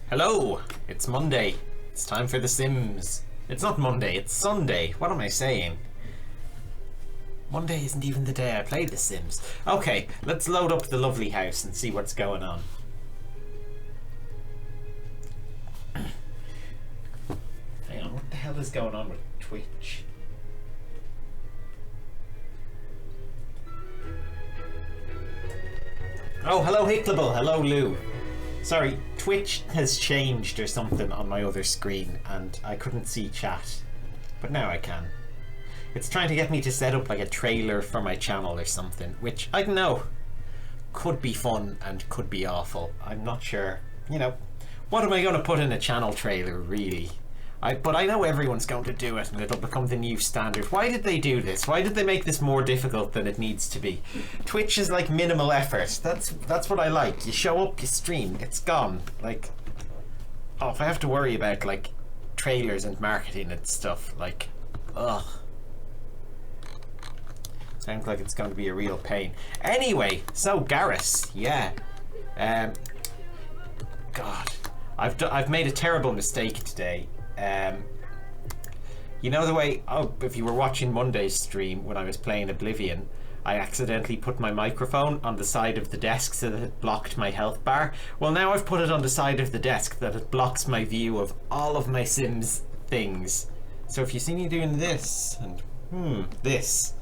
Hello, it's Monday. It's time for The Sims. It's not Monday, it's Sunday. What am I saying? Monday isn't even the day I played The Sims. Okay, let's load up the lovely house and see what's going on. Hang on, what the hell is going on with Twitch? Oh, hello Hicklable, hello Lou. Sorry, Twitch has changed or something on my other screen and I couldn't see chat, but now I can. It's trying to get me to set up like a trailer for my channel or something, which I don't know, could be fun and could be awful. I'm not sure, you know, what am I going to put in a channel trailer really? But I know everyone's going to do it and it'll become the new standard. Why did they do this? Why did they make this more difficult than it needs to be? Twitch is like minimal effort. That's what I like. You show up, you stream, it's gone. Like, oh, if I have to worry about like trailers and marketing and stuff, like, ugh. Sounds like it's going to be a real pain. Anyway, so Garrus, yeah. God, I've made a terrible mistake today. You know the way, if you were watching Monday's stream when I was playing Oblivion, I accidentally put my microphone on the side of the desk so that it blocked my health bar. Well, now I've put it on the side of the desk that it blocks my view of all of my Sims things. So if you see me doing this and this,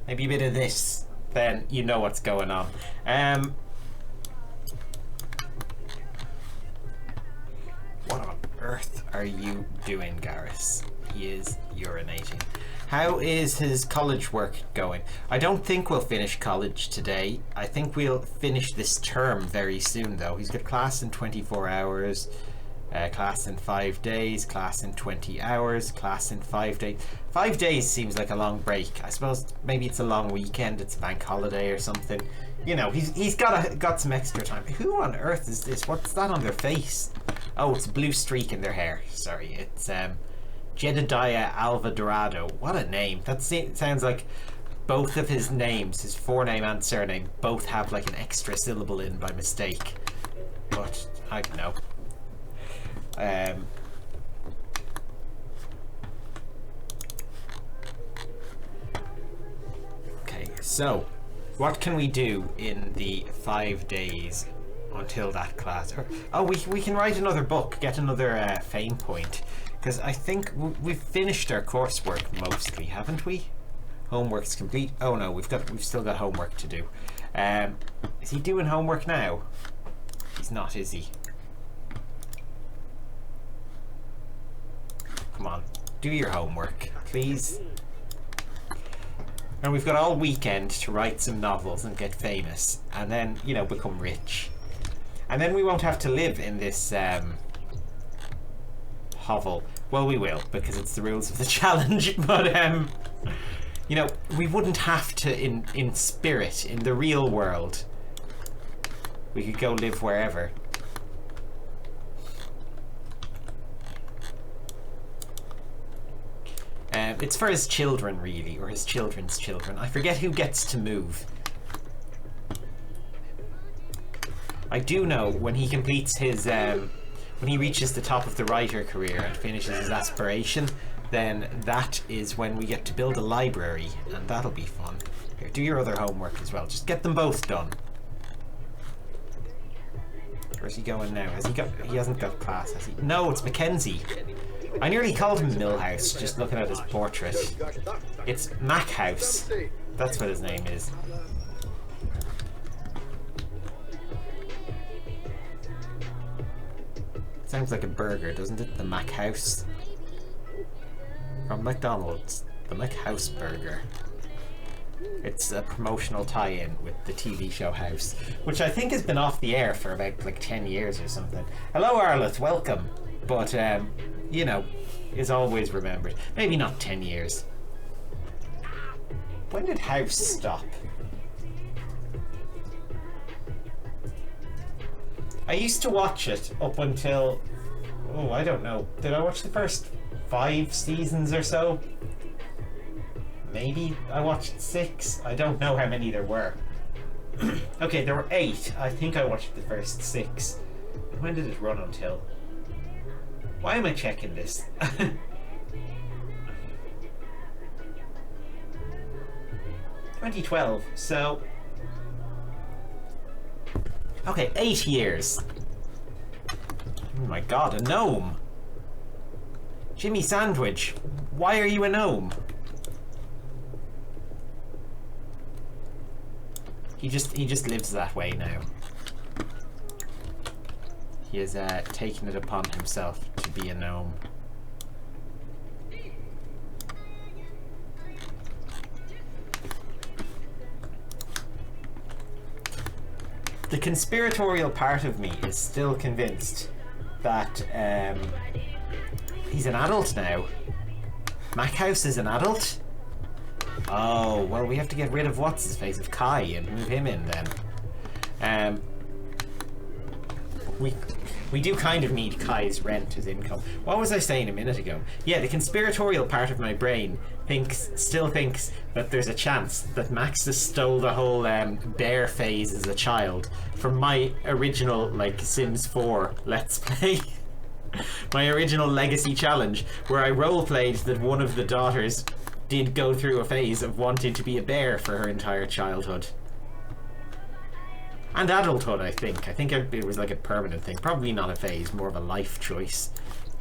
maybe a bit of this, then you know what's going on. What on earth are you doing, Garrus? He is urinating. How is his college work going? I don't think we'll finish college today. I think we'll finish this term very soon though. He's got class in 24 hours, class in 5 days, class in 20 hours, class in 5 days. 5 days seems like a long break. I suppose maybe it's a long weekend, it's a bank holiday or something. You know, he's got some extra time. Who on earth is this? What's that on their face? Oh, it's a blue streak in their hair. Sorry, it's Jedediah Alva Dorado. What a name. That sounds like both of his names, his forename and surname, both have like an extra syllable in by mistake. But I don't know. Okay, so what can we do in the 5 days until that class? Oh, we can write another book, get another fame point, because I think we've finished our coursework mostly, haven't we? Homework's complete. Oh no, we've still got homework to do. Is he doing homework now? He's not, is he? Come on, do your homework, please. And we've got all weekend to write some novels and get famous, and then, you know, become rich. And then we won't have to live in this hovel. Well, we will, because it's the rules of the challenge, but you know, we wouldn't have to in spirit, in the real world. We could go live wherever. It's for his children, really, or his children's children. I forget who gets to move. I do know when he completes his, when he reaches the top of the writer career and finishes his aspiration, then that is when we get to build a library, and that'll be fun. Here, do your other homework as well. Just get them both done. Where's he going now? He hasn't got class, has he? No, it's Mackenzie. I nearly called him Millhouse, just looking at his portrait. It's Mac House. That's what his name is. Sounds like a burger, doesn't it? The Mac House. From McDonald's. The Mac House burger. It's a promotional tie-in with the TV show House, which I think has been off the air for about like 10 years or something. Hello Arleth, welcome. But you know, is always remembered. Maybe not 10 years. When did House stop? I used to watch it up until, oh, I don't know. Did I watch the first 5 seasons or so? Maybe I watched 6. I don't know how many there were. Okay, there were 8. I think I watched the first 6. When did it run until? Why am I checking this? 2012, so... Okay, 8 years. Oh my god, a gnome. Jimmy Sandwich, why are you a gnome? He just lives that way now. He has taken it upon himself to be a gnome. The conspiratorial part of me is still convinced that he's an adult now. Mackhouse is an adult? Oh, well, we have to get rid of what's-his-face of Kai and move him in then. We do kind of need Kai's rent as income. What was I saying a minute ago? Yeah, the conspiratorial part of my brain still thinks that there's a chance that Max just stole the whole bear phase as a child from my original, like, Sims 4 Let's Play. My original Legacy challenge, where I roleplayed that one of the daughters did go through a phase of wanting to be a bear for her entire childhood. And adulthood, I think. I think it was like a permanent thing. Probably not a phase, more of a life choice.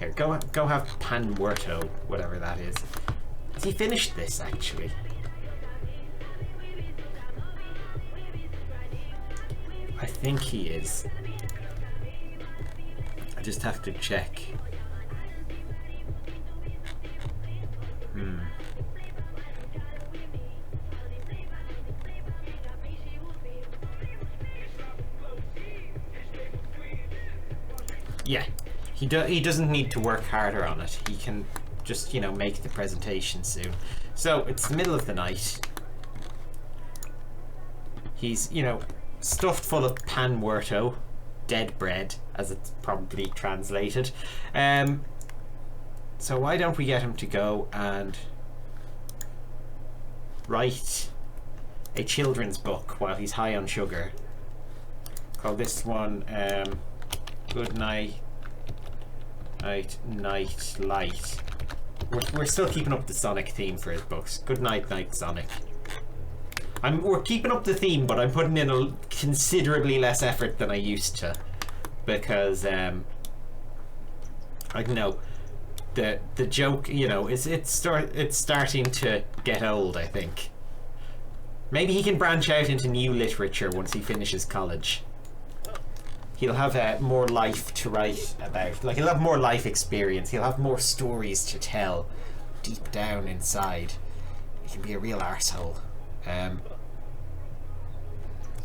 Here, go have Pan Muerto, whatever that is. Has he finished this, actually? I think he is. I just have to check. Yeah, he doesn't need to work harder on it. He can just, you know, make the presentation soon. So it's the middle of the night. He's, you know, stuffed full of pan muerto, dead bread, as it's probably translated. So why don't we get him to go and write a children's book while he's high on sugar? Call this one Good Night, Night, Light. We're still keeping up the Sonic theme for his books. Good Night, Night, Sonic. We're keeping up the theme, but I'm putting in a considerably less effort than I used to, because I don't know, the joke, you know, it's starting to get old, I think. Maybe he can branch out into new literature once he finishes college. He'll have more life to write about. Like, he'll have more life experience. He'll have more stories to tell deep down inside. He can be a real arsehole.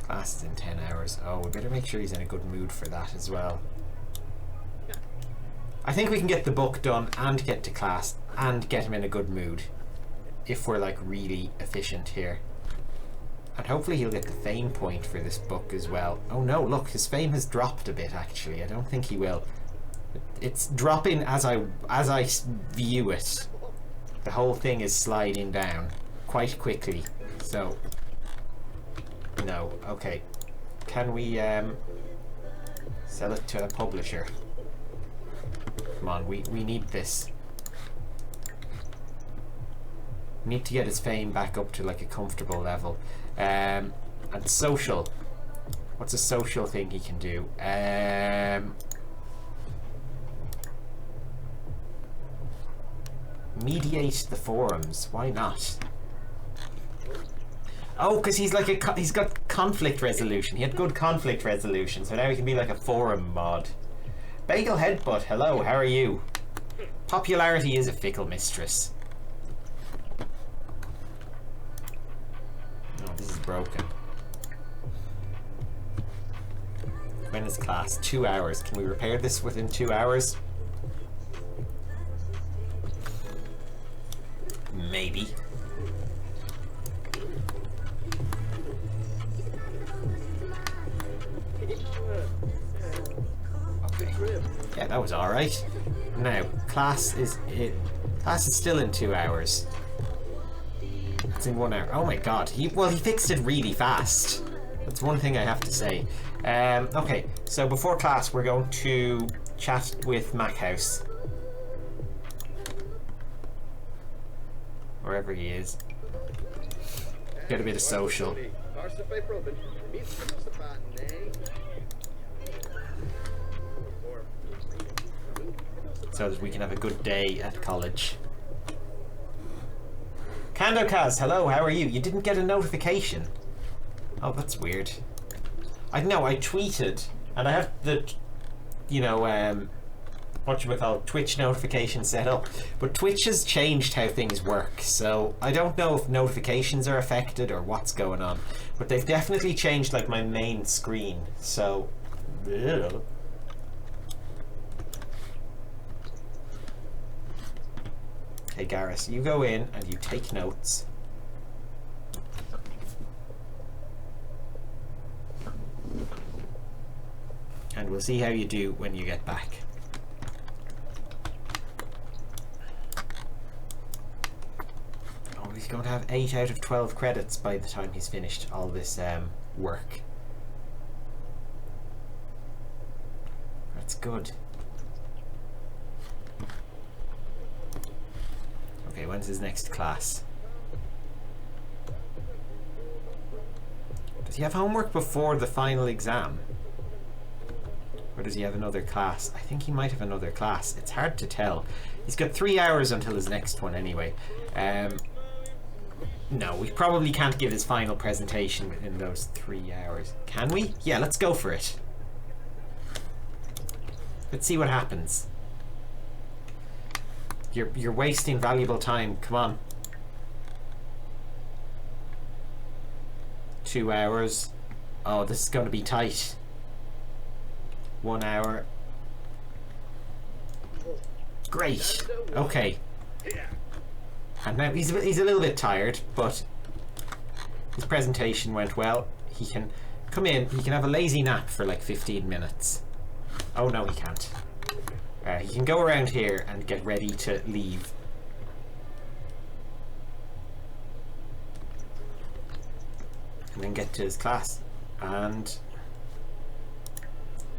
Class is in 10 hours. Oh, we better make sure he's in a good mood for that as well. I think we can get the book done and get to class and get him in a good mood if we're, like, really efficient here. And hopefully he'll get the fame point for this book as well. Oh no, look, his fame has dropped a bit, actually. I don't think he will. It's dropping as I view it. The whole thing is sliding down quite quickly. So, no. Okay. Can we sell it to a publisher? Come on, we need this. We need to get his fame back up to, like, a comfortable level. And social. What's a social thing he can do? Mediate the forums. Why not? Oh, because he's like he's got conflict resolution. He had good conflict resolution, so now he can be like a forum mod. Bagel Headbutt, hello, how are you? Popularity is a fickle mistress. Oh, this is broken. When is class? 2 hours. Can we repair this within 2 hours? Maybe. Okay. Yeah, that was alright. Now, class is still in 2 hours. It's in 1 hour. Oh my god. He fixed it really fast. That's one thing I have to say. Okay, so before class we're going to chat with Mackhouse wherever he is. Get a bit of social. So that we can have a good day at college. Kandokaz, hello, how are you? You didn't get a notification. Oh, that's weird. I know, I tweeted, and I have the, you know, whatchamacallit, Twitch notification set up, but Twitch has changed how things work, so I don't know if notifications are affected or what's going on, but they've definitely changed, like, my main screen, so... Ugh. Hey Garrus, you go in and you take notes. And we'll see how you do when you get back. Oh, he's going to have 8 out of 12 credits by the time he's finished all this work. That's good. Okay, when's his next class? Does he have homework before the final exam? Or does he have another class? I think he might have another class. It's hard to tell. He's got 3 hours until his next one anyway. No, we probably can't give his final presentation within those 3 hours. Can we? Yeah, let's go for it. Let's see what happens. You're wasting valuable time. Come on. 2 hours. Oh, this is going to be tight. 1 hour. Great. Okay. And now he's a little bit tired, but his presentation went well. He can come in. He can have a lazy nap for like 15 minutes. Oh no, he can't. He can go around here and get ready to leave. And then get to his class and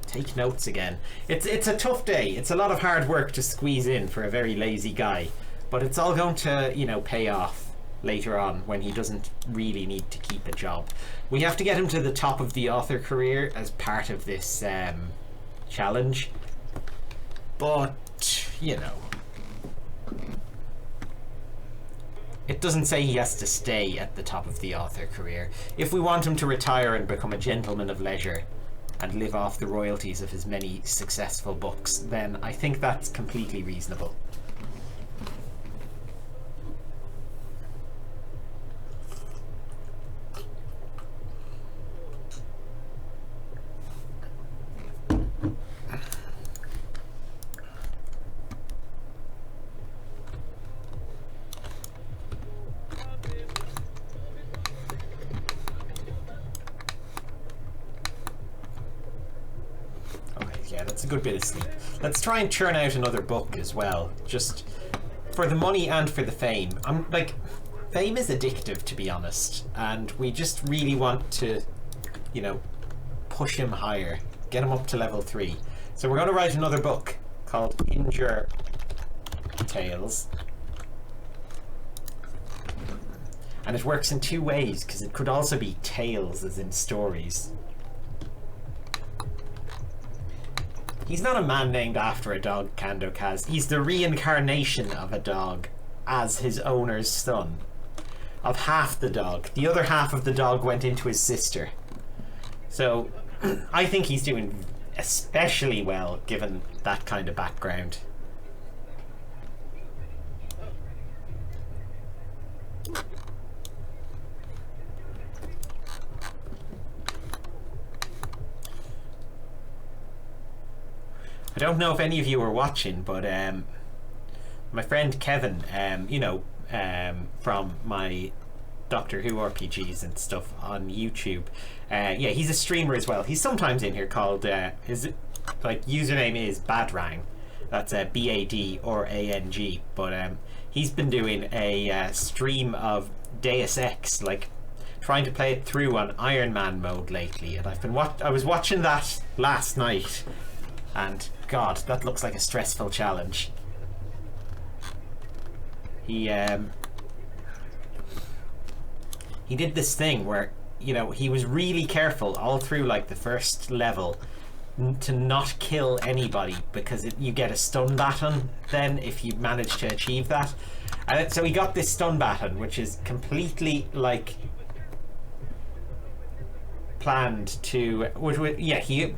take notes again. It's a tough day. It's a lot of hard work to squeeze in for a very lazy guy, but it's all going to, you know, pay off later on when he doesn't really need to keep a job. We have to get him to the top of the author career as part of this challenge. But, you know, it doesn't say he has to stay at the top of the author career. If we want him to retire and become a gentleman of leisure and live off the royalties of his many successful books, then I think that's completely reasonable. That's a good bit of sleep. Let's try and churn out another book as well, just for the money and for the fame. I'm like, fame is addictive, to be honest, and we just really want to, you know, push him higher, get him up to level 3. So we're going to write another book called Injure Tales, and it works in 2 ways because it could also be tales, as in stories. He's not a man named after a dog, Kandokaz. He's the reincarnation of a dog as his owner's son. Of half the dog. The other half of the dog went into his sister. So I think he's doing especially well given that kind of background. I don't know if any of you are watching, but my friend Kevin, you know, from my Doctor Who RPGs and stuff on YouTube, yeah, he's a streamer as well. He's sometimes in here called, his like username is Badrang. That's B-A-D-R-A-N-G. But he's been doing a stream of Deus Ex, like trying to play it through on Iron Man mode lately, and I was watching that last night. And God, that looks like a stressful challenge. He he did this thing where, you know, he was really careful all through like the first level to not kill anybody, because you get a stun baton then if you manage to achieve that. And so he got this stun baton, which is completely like planned to, yeah, he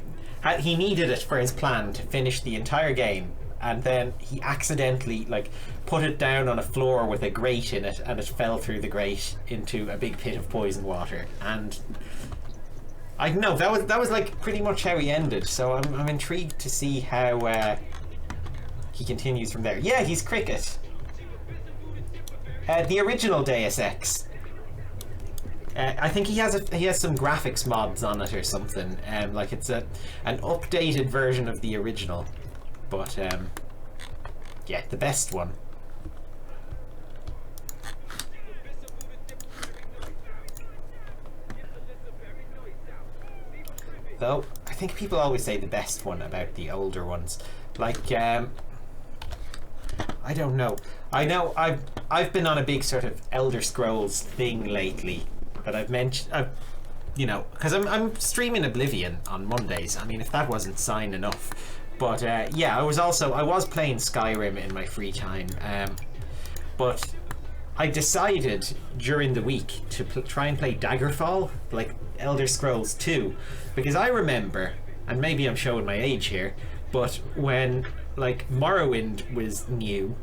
needed it for his plan to finish the entire game, and then he accidentally like put it down on a floor with a grate in it, and it fell through the grate into a big pit of poison water. And I know that was like pretty much how he ended. So I'm intrigued to see how he continues from there. Yeah, he's Cricket. The original Deus Ex. I think he has some graphics mods on it or something. Like it's an updated version of the original, but yeah, the best one. Though I think people always say the best one about the older ones. Like I don't know. I know I've been on a big sort of Elder Scrolls thing lately that I've mentioned. You know, because I'm streaming Oblivion on Mondays. I mean, if that wasn't sign enough. But yeah, I was playing Skyrim in my free time. But I decided during the week to try and play Daggerfall, like Elder Scrolls 2, because I remember, and maybe I'm showing my age here, but when like Morrowind was new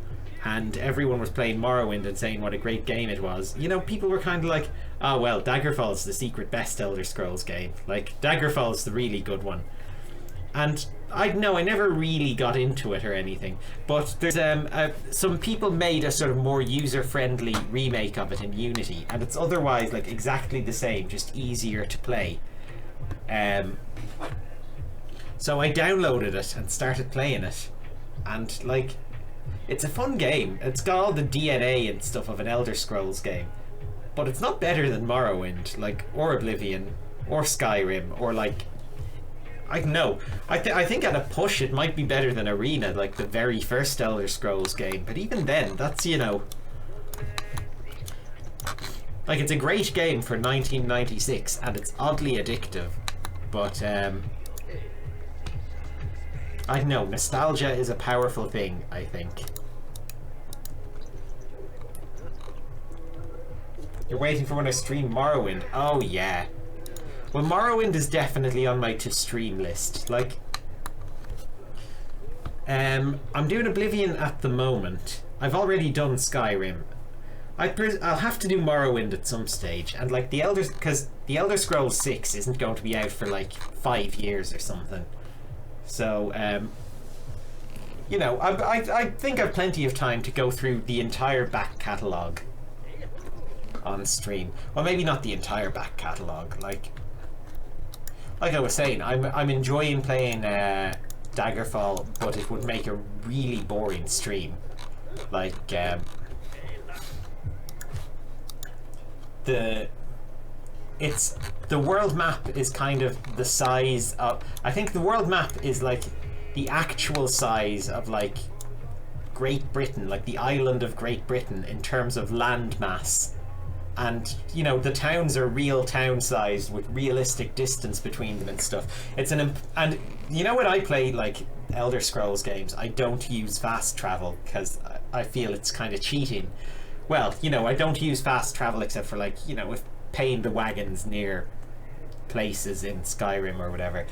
and everyone was playing Morrowind and saying what a great game it was, you know, people were kind of like, oh well, Daggerfall's the secret best Elder Scrolls game, like Daggerfall's the really good one. And I never really got into it or anything, but there's some people made a sort of more user-friendly remake of it in Unity, and it's otherwise like exactly the same, just easier to play. So I downloaded it and started playing it, and like, it's a fun game. It's got all the DNA and stuff of an Elder Scrolls game, but it's not better than Morrowind, like, or Oblivion, or Skyrim, or like, I know. I think at a push it might be better than Arena, like the very first Elder Scrolls game. But even then, that's, you know, like, it's a great game for 1996, and it's oddly addictive. But I don't know. Nostalgia is a powerful thing, I think. You're waiting for when I stream Morrowind. Oh yeah. Well, Morrowind is definitely on my to-stream list. Like, I'm doing Oblivion at the moment. I've already done Skyrim. I'll have to do Morrowind at some stage. And like because the Elder Scrolls 6 isn't going to be out for like 5 years or something. So, you know, I think I've plenty of time to go through the entire back catalogue on stream. Well, maybe not the entire back catalogue. Like I was saying, I'm enjoying playing Daggerfall, but it would make a really boring stream. Like the world map is kind of the size of, I think the world map is like the actual size of like Great Britain, like the island of Great Britain in terms of land mass. And, you know, the towns are real town sized with realistic distance between them and stuff. And you know, when I play like Elder Scrolls games, I don't use fast travel because I feel it's kind of cheating. Well, you know, I don't use fast travel except for like, you know, if paying the wagons near places in Skyrim or whatever.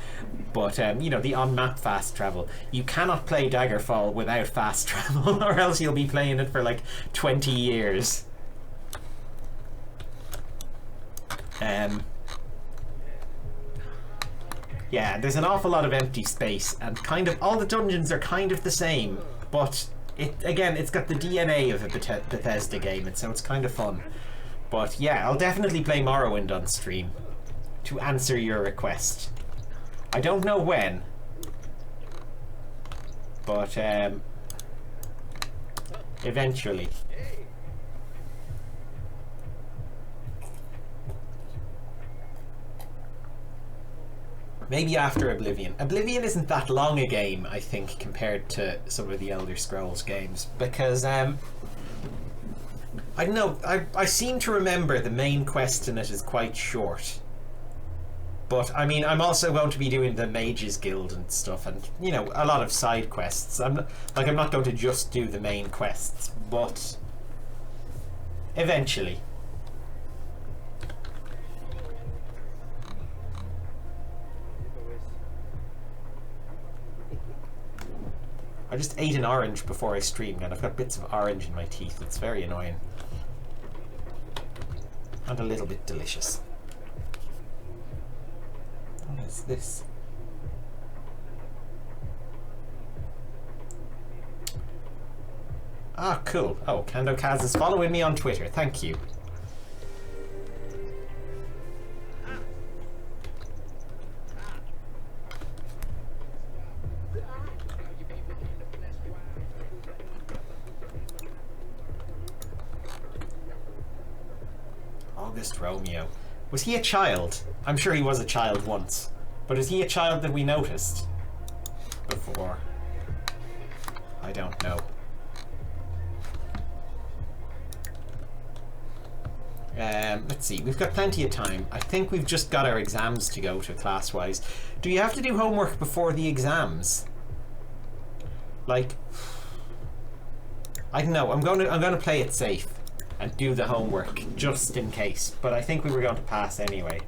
But you know, the on-map fast travel, you cannot play Daggerfall without fast travel, or else you'll be playing it for like 20 years. Yeah, there's an awful lot of empty space, and kind of all the dungeons are kind of the same, but it's got the DNA of a Bethesda game, and so it's kind of fun. But yeah, I'll definitely play Morrowind on stream to answer your request. I don't know when, but eventually. Maybe after Oblivion. Oblivion isn't that long a game, I think, compared to some of the Elder Scrolls games, because I I don't know, I seem to remember the main quest in it is quite short. But, I mean, I'm also going to be doing the Mages Guild and stuff, and, you know, a lot of side quests. I'm not going to just do the main quests, but eventually. I just ate an orange before I streamed, and I've got bits of orange in my teeth. It's very annoying. And a little bit delicious. What is this? Ah, cool. Oh, Kando Kaz is following me on Twitter. Thank you. August Romeo. Was he a child? I'm sure he was a child once. But is he a child that we noticed before? I don't know. Let's see, we've got plenty of time. I think we've just got our exams to go to class-wise. Do you have to do homework before the exams? Like, I don't know. I'm gonna play it safe and do the homework just in case. But I think we were going to pass anyway.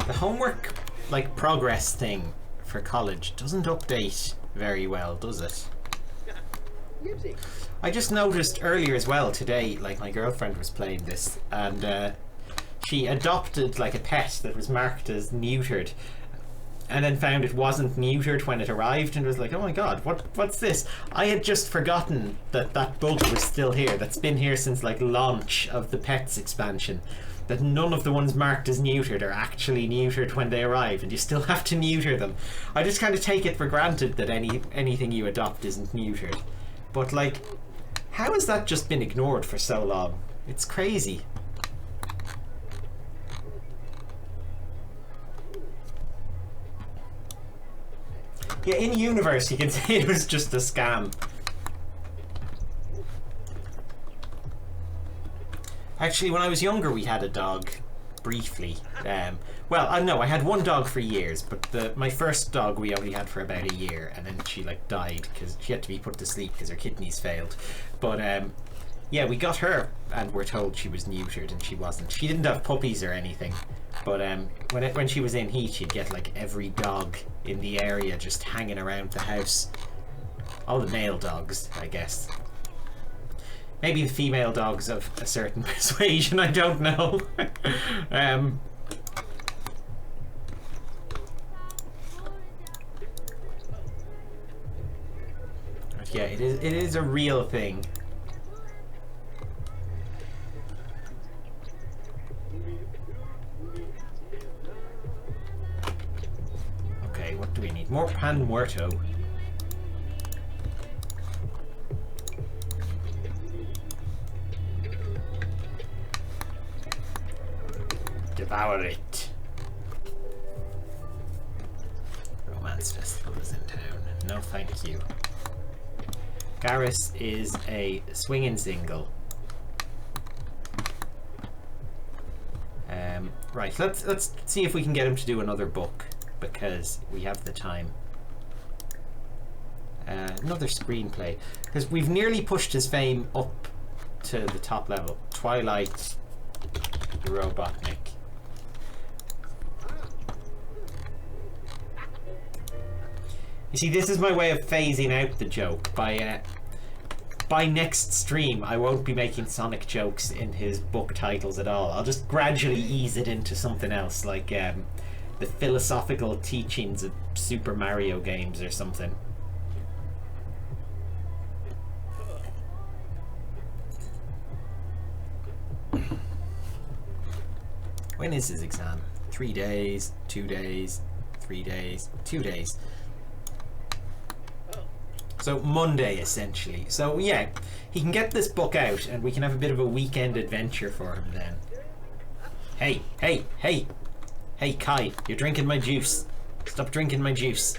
The homework, like, progress thing for college doesn't update very well, does it? I just noticed earlier as well today, like, my girlfriend was playing this, and she adopted, like, a pet that was marked as neutered, and then found it wasn't neutered when it arrived, and was like, oh my god, what's this? I had just forgotten that that bug was still here. That's been here since, like, launch of the Pets expansion. That none of the ones marked as neutered are actually neutered when they arrive, and you still have to neuter them. I just kind of take it for granted that anything you adopt isn't neutered. But, like, how has that just been ignored for so long? It's crazy. Yeah, in universe you can say it was just a scam. Actually, when I was younger, we had a dog, briefly. Well, no, I had one dog for years, but my first dog we only had for about a year, and then she, like, died because she had to be put to sleep because her kidneys failed. But yeah, we got her, and we're told she was neutered, and she wasn't. She didn't have puppies or anything, but when she was in heat, you'd get, like, every dog in the area just hanging around the house. All the male dogs, I guess. Maybe the female dogs of a certain persuasion, I don't know. But yeah, it is a real thing. Okay, what do we need? More pan muerto. Devour it. Romance Festival is in town. No thank you. Garrus is a swinging single. Right, let's see if we can get him to do another book, because we have the time. Another screenplay, because we've nearly pushed his fame up to the top level. Twilight Robotnik. You see, this is my way of phasing out the joke. By next stream, I won't be making Sonic jokes in his book titles at all. I'll just gradually ease it into something else, like the philosophical teachings of Super Mario games or something. When is his exam? 3 days, 2 days, 3 days, 2 days. So Monday, essentially. So yeah, he can get this book out and we can have a bit of a weekend adventure for him then. Hey, hey, hey! Hey, Kai, you're drinking my juice. Stop drinking my juice.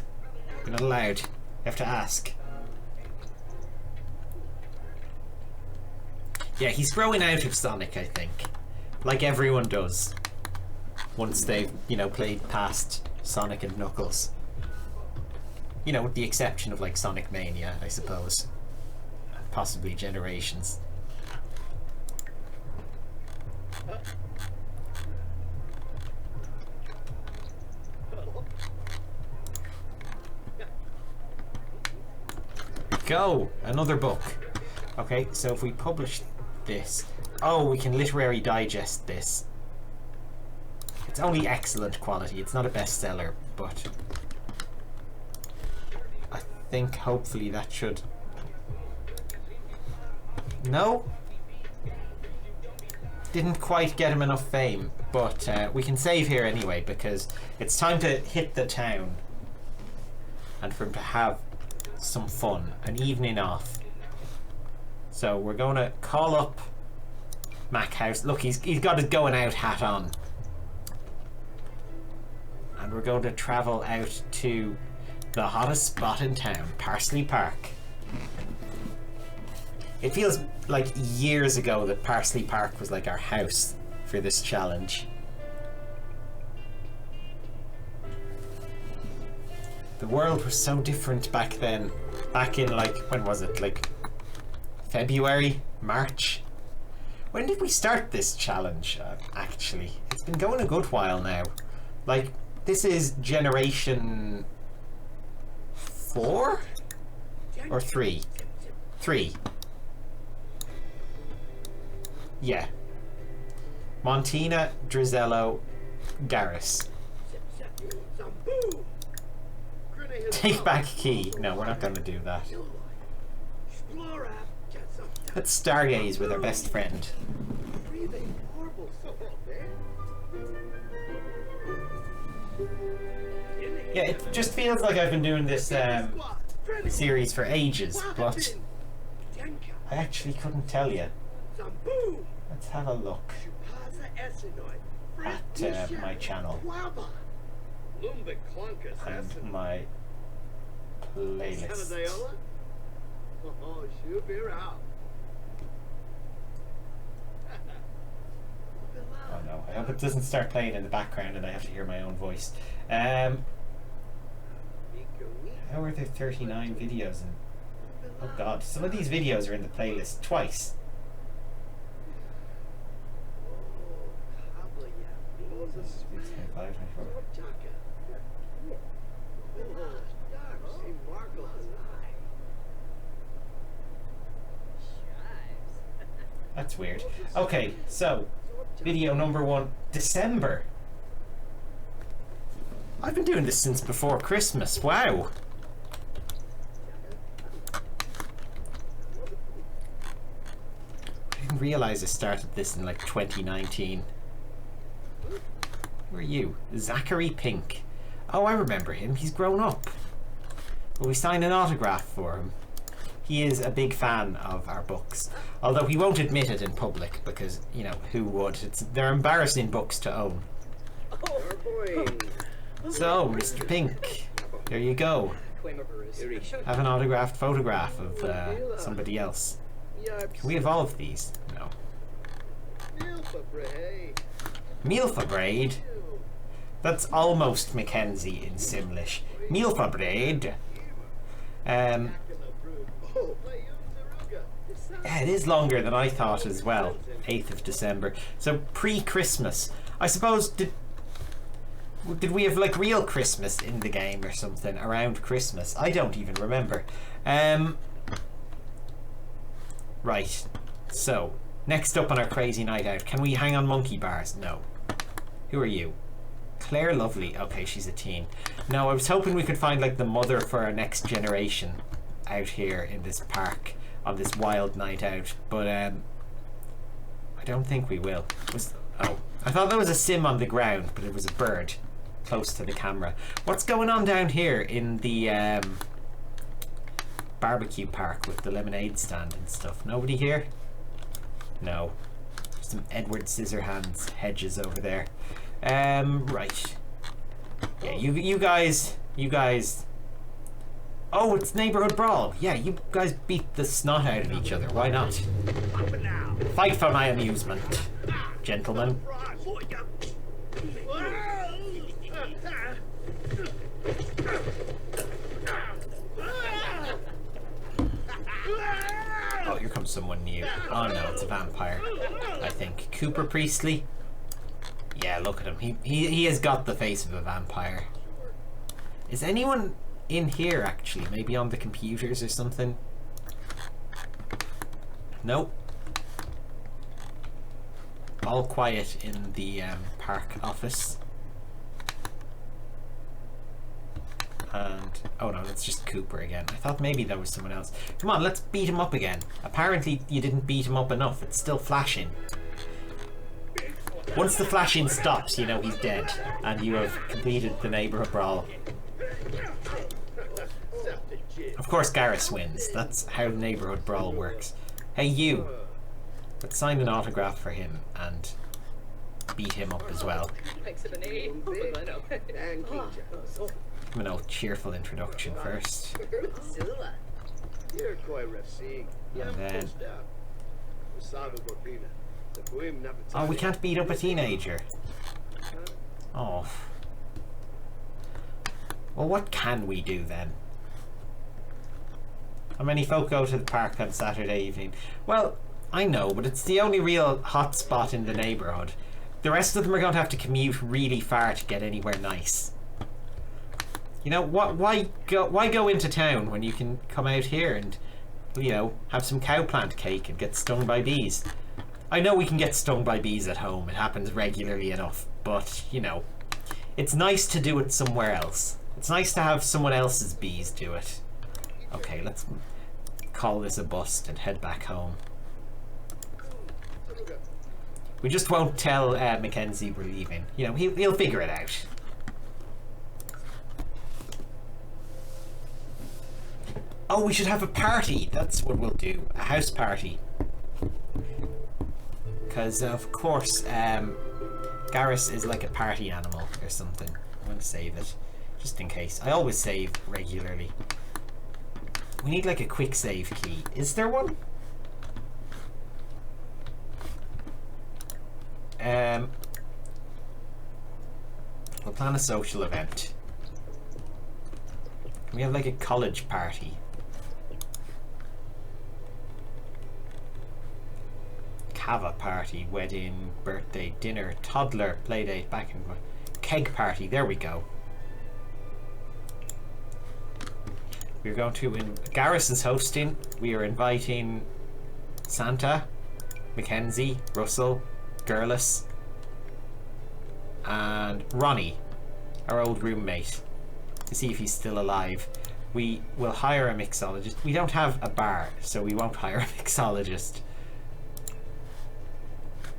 You're not allowed. You have to ask. Yeah, he's growing out of Sonic, I think. Like everyone does. Once they've, you know, played past Sonic and Knuckles. You know, with the exception of like Sonic Mania, I suppose. Possibly Generations. Go! Another book. Okay, so if we publish this... Oh, we can literary digest this. It's only excellent quality. It's not a bestseller, but... I think hopefully that should... No? Didn't quite get him enough fame, but we can save here anyway because it's time to hit the town and for him to have some fun, an evening off. So we're going to call up Mac House. Look, he's got his going out hat on. And we're going to travel out to the hottest spot in town, Parsley Park. It feels like years ago that Parsley Park was like our house for this challenge. The world was so different back then. Back in like, when was it? Like February? March? When did we start this challenge, actually? It's been going a good while now. Like, this is generation 4? Or 3? 3. Yeah. Montina, Drizello, Garrus. Take back key. No, we're not going to do that. Let's stargaze with our best friend. Yeah, it just feels like I've been doing this series for ages, but I actually couldn't tell you. Let's have a look at my channel and my playlist. Oh no, I hope it doesn't start playing in the background and I have to hear my own voice. How are there 39 videos in? Oh god, some of these videos are in the playlist twice. That's weird. Okay, so video number 1, December. I've been doing this since before Christmas. Wow. I didn't realize I started this in like 2019. Who are you? Zachary Pink. Oh, I remember him. He's grown up. Will we sign an autograph for him? He is a big fan of our books. Although he won't admit it in public because, you know, who would? They're embarrassing books to own. So, Mr. Pink, there you go. Have an autographed photograph of somebody else. Can we evolve these? No. Mealfa braid? That's almost Mackenzie in Simlish. Mealfa braid. Yeah, it is longer than I thought as well. 8th of December. So pre-Christmas. I suppose, did we have like real Christmas in the game or something around Christmas? I don't even remember. Right. So, next up on our crazy night out. Can we hang on monkey bars? No. Who are you? Claire Lovely. Okay, she's a teen. No, I was hoping we could find like the mother for our next generation out here in this park on this wild night out, but I don't think we will. Oh, I thought there was a sim on the ground, but it was a bird close to the camera. What's going on down here in the barbecue park with the lemonade stand and stuff? Nobody here? No. Some Edward Scissorhands hedges over there. Right. Yeah, you guys. Oh, it's neighborhood brawl. Yeah, you guys beat the snot out of each other. Why not? Fight for my amusement, gentlemen. Oh, here comes someone new. Oh no, it's a vampire, I think. Cooper Priestley. Yeah, look at him. He has got the face of a vampire. Is anyone in here actually? Maybe on the computers or something? Nope. All quiet in the park office. And oh no, that's just Cooper again. I thought maybe that was someone else. Come on, let's beat him up again. Apparently you didn't beat him up enough. It's still flashing. Once the flashing stops, you know he's dead, and you have completed the neighborhood brawl. Of course Garrus wins. That's how the neighborhood brawl works. Hey you, let's sign an autograph for him and beat him up as well. Give him an old cheerful introduction first. And then... Oh, we can't beat up a teenager. Oh. Well, what can we do then? How many folk go to the park on Saturday evening? Well, I know, but it's the only real hot spot in the neighbourhood. The rest of them are going to have to commute really far to get anywhere nice. You know, why go into town when you can come out here and, you know, have some cowplant cake and get stung by bees? I know we can get stung by bees at home. It happens regularly enough. But, you know, it's nice to do it somewhere else. It's nice to have someone else's bees do it. Okay, let's call this a bust and head back home. We just won't tell Mackenzie we're leaving. You know, he'll figure it out. Oh, we should have a party. That's what we'll do. A house party. Because, of course, Garrus is like a party animal or something. I'm going to save it. Just in case. I always save regularly. We need like a quick save key. Is there one? We'll plan a social event. Can we have like a college party? Cava party, wedding, birthday, dinner, toddler, playdate, back and forth. Keg party, there we go. We're going to, Garrus is hosting. We are inviting Santa, Mackenzie, Russell, Girlus, and Ronnie, our old roommate, to see if he's still alive. We will hire a mixologist. We don't have a bar, so we won't hire a mixologist.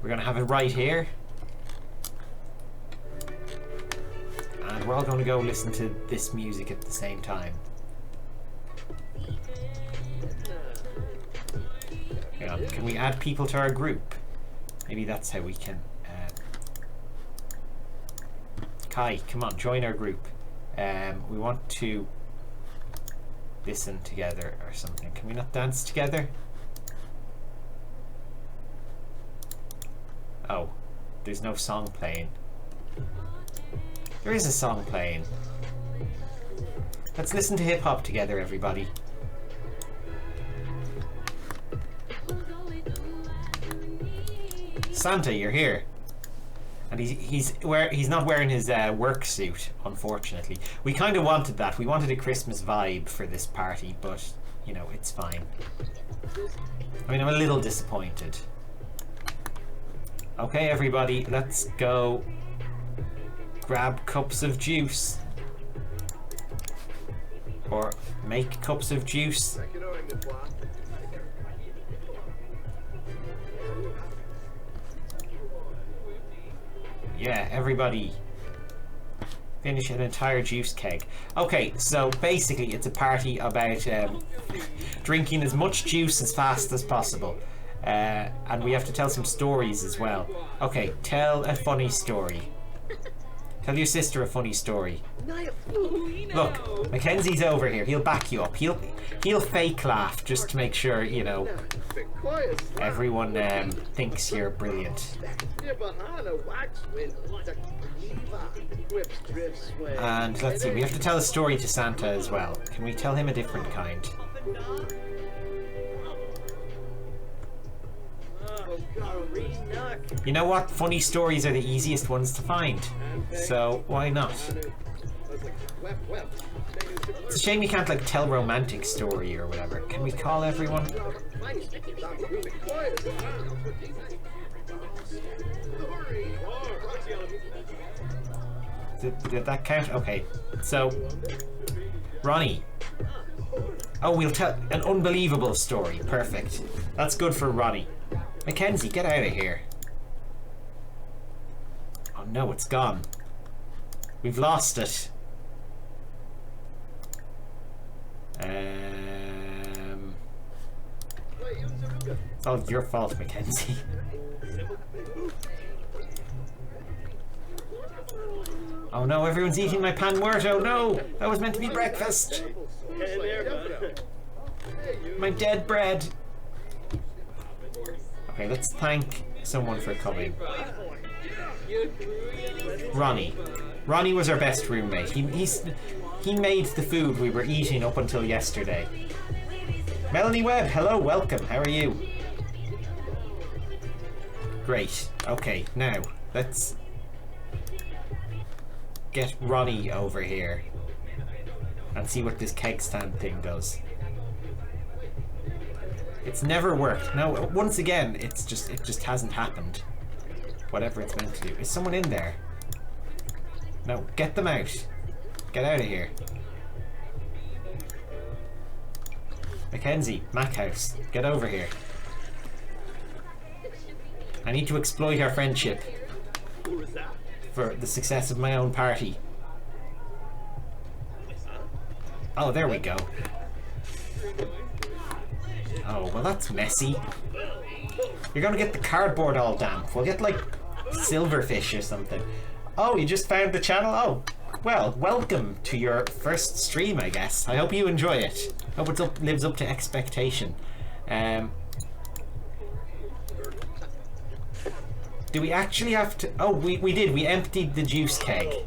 We're going to have it right here. And we're all going to go listen to this music at the same time. Hang on, can we add people to our group? Maybe that's how we can... Kai, come on, join our group. We want to listen together or something. Can we not dance together? Oh, there's no song playing. There is a song playing. Let's listen to hip-hop together, everybody. Santa, you're here. And he's not wearing his work suit, unfortunately. We kind of wanted that. We wanted a Christmas vibe for this party, but, you know, it's fine. I mean, I'm a little disappointed. Okay, everybody, let's go grab cups of juice. Or make cups of juice. Yeah, everybody. Finish an entire juice keg. Okay, so basically it's a party about drinking as much juice as fast as possible. And we have to tell some stories as well. Okay, tell a funny story. Tell your sister a funny story. Look, Mackenzie's over here. He'll back you up. He'll fake laugh just to make sure, you know, everyone thinks you're brilliant. And let's see, we have to tell a story to Santa as well. Can we tell him a different kind? You know what? Funny stories are the easiest ones to find. So why not? It's a shame you can't like tell romantic story or whatever. Can we call everyone? Did that count? Okay. So Ronnie. Oh, we'll tell an unbelievable story. Perfect. That's good for Ronnie. Mackenzie, get out of here. Oh no, it's gone. We've lost it. It's all your fault, Mackenzie. Oh no, everyone's eating my pan muerto. No, that was meant to be breakfast. My dead bread. Okay, let's thank someone for coming. Ronnie. Ronnie was our best roommate. He made the food we were eating up until yesterday. Melanie Webb, hello, welcome. How are you? Great. Okay, now let's get Ronnie over here and see what this keg stand thing does. It's never worked. No, once again, it just hasn't happened. Whatever it's meant to do. Is someone in there? No, get them out. Get out of here. Mackenzie, Mackhouse, get over here. I need to exploit our friendship for the success of my own party. Oh, there we go. Oh, well that's messy. You're gonna get the cardboard all damp. We'll get like silverfish or something. Oh, you just found the channel? Oh, well, welcome to your first stream, I guess. I hope you enjoy it. Hope it lives up to expectation. Do we actually have to... Oh, we did. We emptied the juice keg.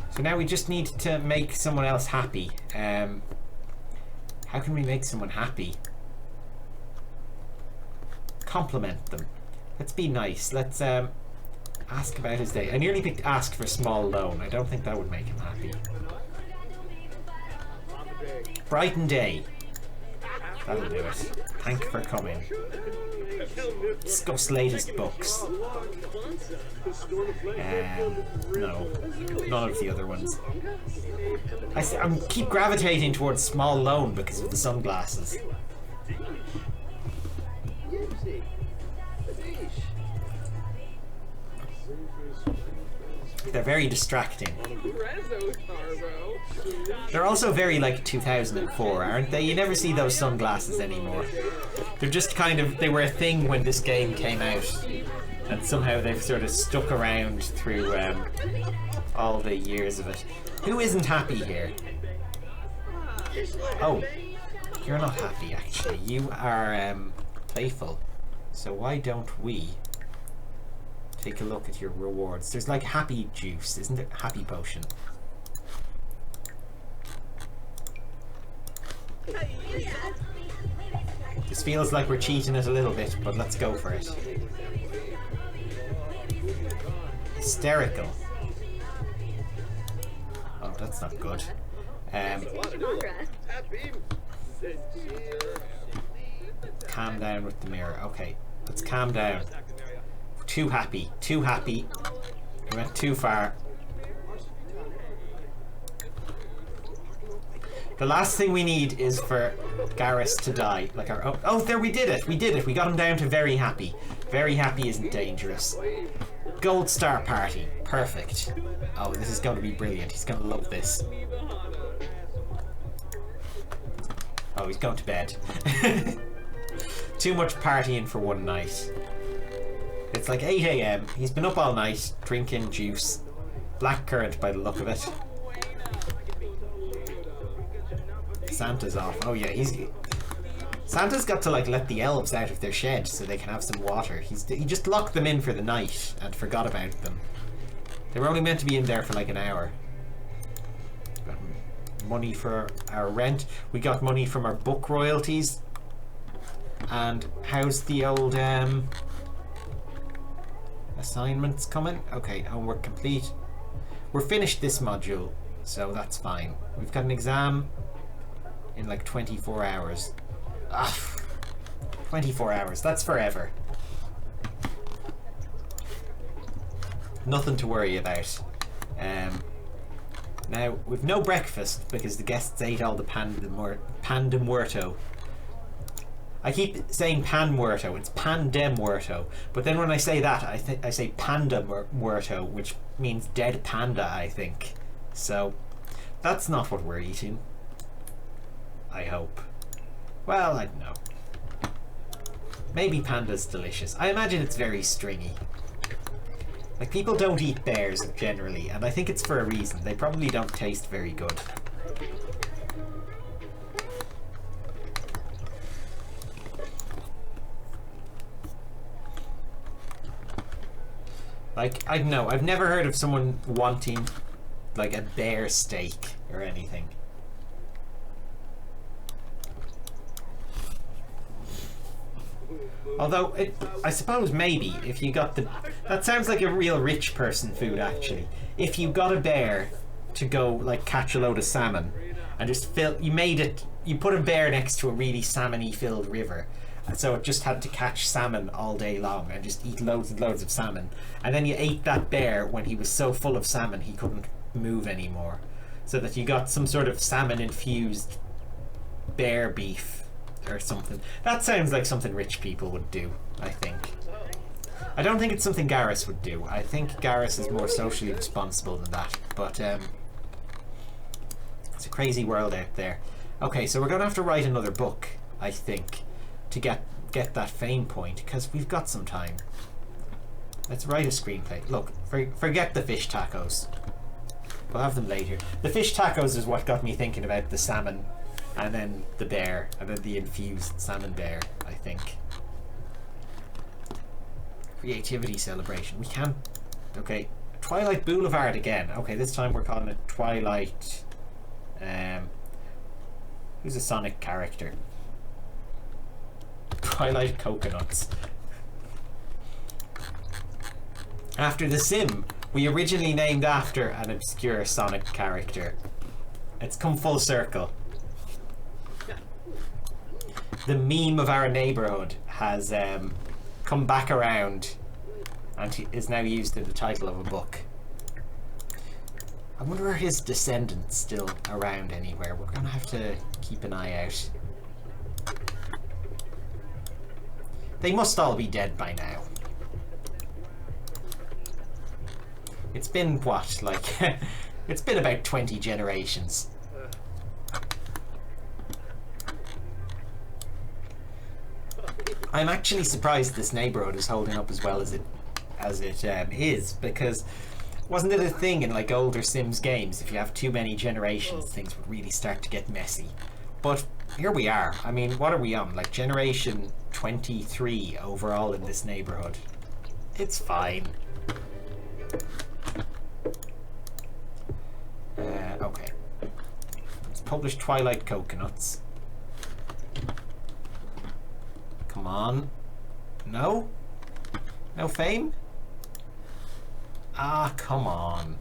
So now we just need to make someone else happy. How can we make someone happy? Compliment them. Let's be nice. Let's ask about his day. I nearly picked ask for small loan. I don't think that would make him happy. Brighton day. That'll do it. Thank you for coming. Discuss latest books. No, none of the other ones. I keep gravitating towards small loan because of the sunglasses. They're very distracting. They're also very like 2004, aren't they? You never see those sunglasses anymore. They're just kind of, they were a thing when this game came out, and somehow they've sort of stuck around through all the years of it. Who isn't happy here? Oh, you're not happy actually. You are playful. So why don't we take a look at your rewards? There's like happy juice, isn't there? Happy potion. This feels like we're cheating it a little bit, but let's go for it. Hysterical. Oh, that's not good. Calm down with the mirror. Okay, let's calm down. Too happy. Too happy. We went too far. The last thing we need is for Garrus to die. Like our oh there, we did it. We did it. We got him down to very happy. Very happy isn't dangerous. Gold star party. Perfect. Oh, this is going to be brilliant. He's going to love this. Oh, he's going to bed. Too much partying for one night. It's like 8 AM. He's been up all night drinking juice. Blackcurrant by the look of it. Santa's off. Oh yeah, Santa's got to like let the elves out of their shed so they can have some water. He just locked them in for the night and forgot about them. They were only meant to be in there for like an hour. Got money for our rent. We got money from our book royalties. And how's the old assignments coming? Okay, homework complete. We're finished this module, so that's fine. We've got an exam in like 24 hours. Ah, 24 hours, that's forever. Nothing to worry about. Now, we've no breakfast because the guests ate all the pan de muerto. I keep saying pan muerto, it's pan de muerto, but then when I say that, I say panda muerto, which means dead panda, I think. So, that's not what we're eating. I hope. Well, I don't know. Maybe panda's delicious. I imagine it's very stringy. Like, people don't eat bears generally, and I think it's for a reason. They probably don't taste very good. Like, I don't know, I've never heard of someone wanting, like, a bear steak or anything. Although, I suppose maybe, if you got the... That sounds like a real rich person food, actually. If you got a bear to go, like, catch a load of salmon, and just you put a bear next to a really salmon-y filled river, and so it just had to catch salmon all day long, and just eat loads and loads of salmon. And then you ate that bear when he was so full of salmon he couldn't move anymore. So that you got some sort of salmon-infused bear beef. Or something. That sounds like something rich people would do, I think. I don't think it's something Garrus would do. I think Garrus is more socially responsible than that. But it's a crazy world out there. Okay, so we're going to have to write another book, I think, to get that fame point, because we've got some time. Let's write a screenplay. Look, forget the fish tacos. We'll have them later. The fish tacos is what got me thinking about the salmon. And then the bear, and then the infused salmon bear, I think. Creativity celebration. We can't... Okay. Twilight Boulevard again. Okay, this time we're calling it Twilight... Who's a Sonic character? Twilight Coconuts. After The Sim, we originally named after an obscure Sonic character. It's come full circle. The meme of our neighborhood has come back around and is now used in the title of a book. I wonder are his descendants still around anywhere? We're going to have to keep an eye out. They must all be dead by now. It's been what, like, it's been about 20 generations. I'm actually surprised this neighborhood is holding up as well as it is, because wasn't it a thing in like older Sims games, if you have too many generations things would really start to get messy. But here we are. I mean, what are we on? Like generation 23 overall in this neighborhood. It's fine. Okay. Let's publish Twilight Coconuts. Come on. No? No fame? Ah, come on.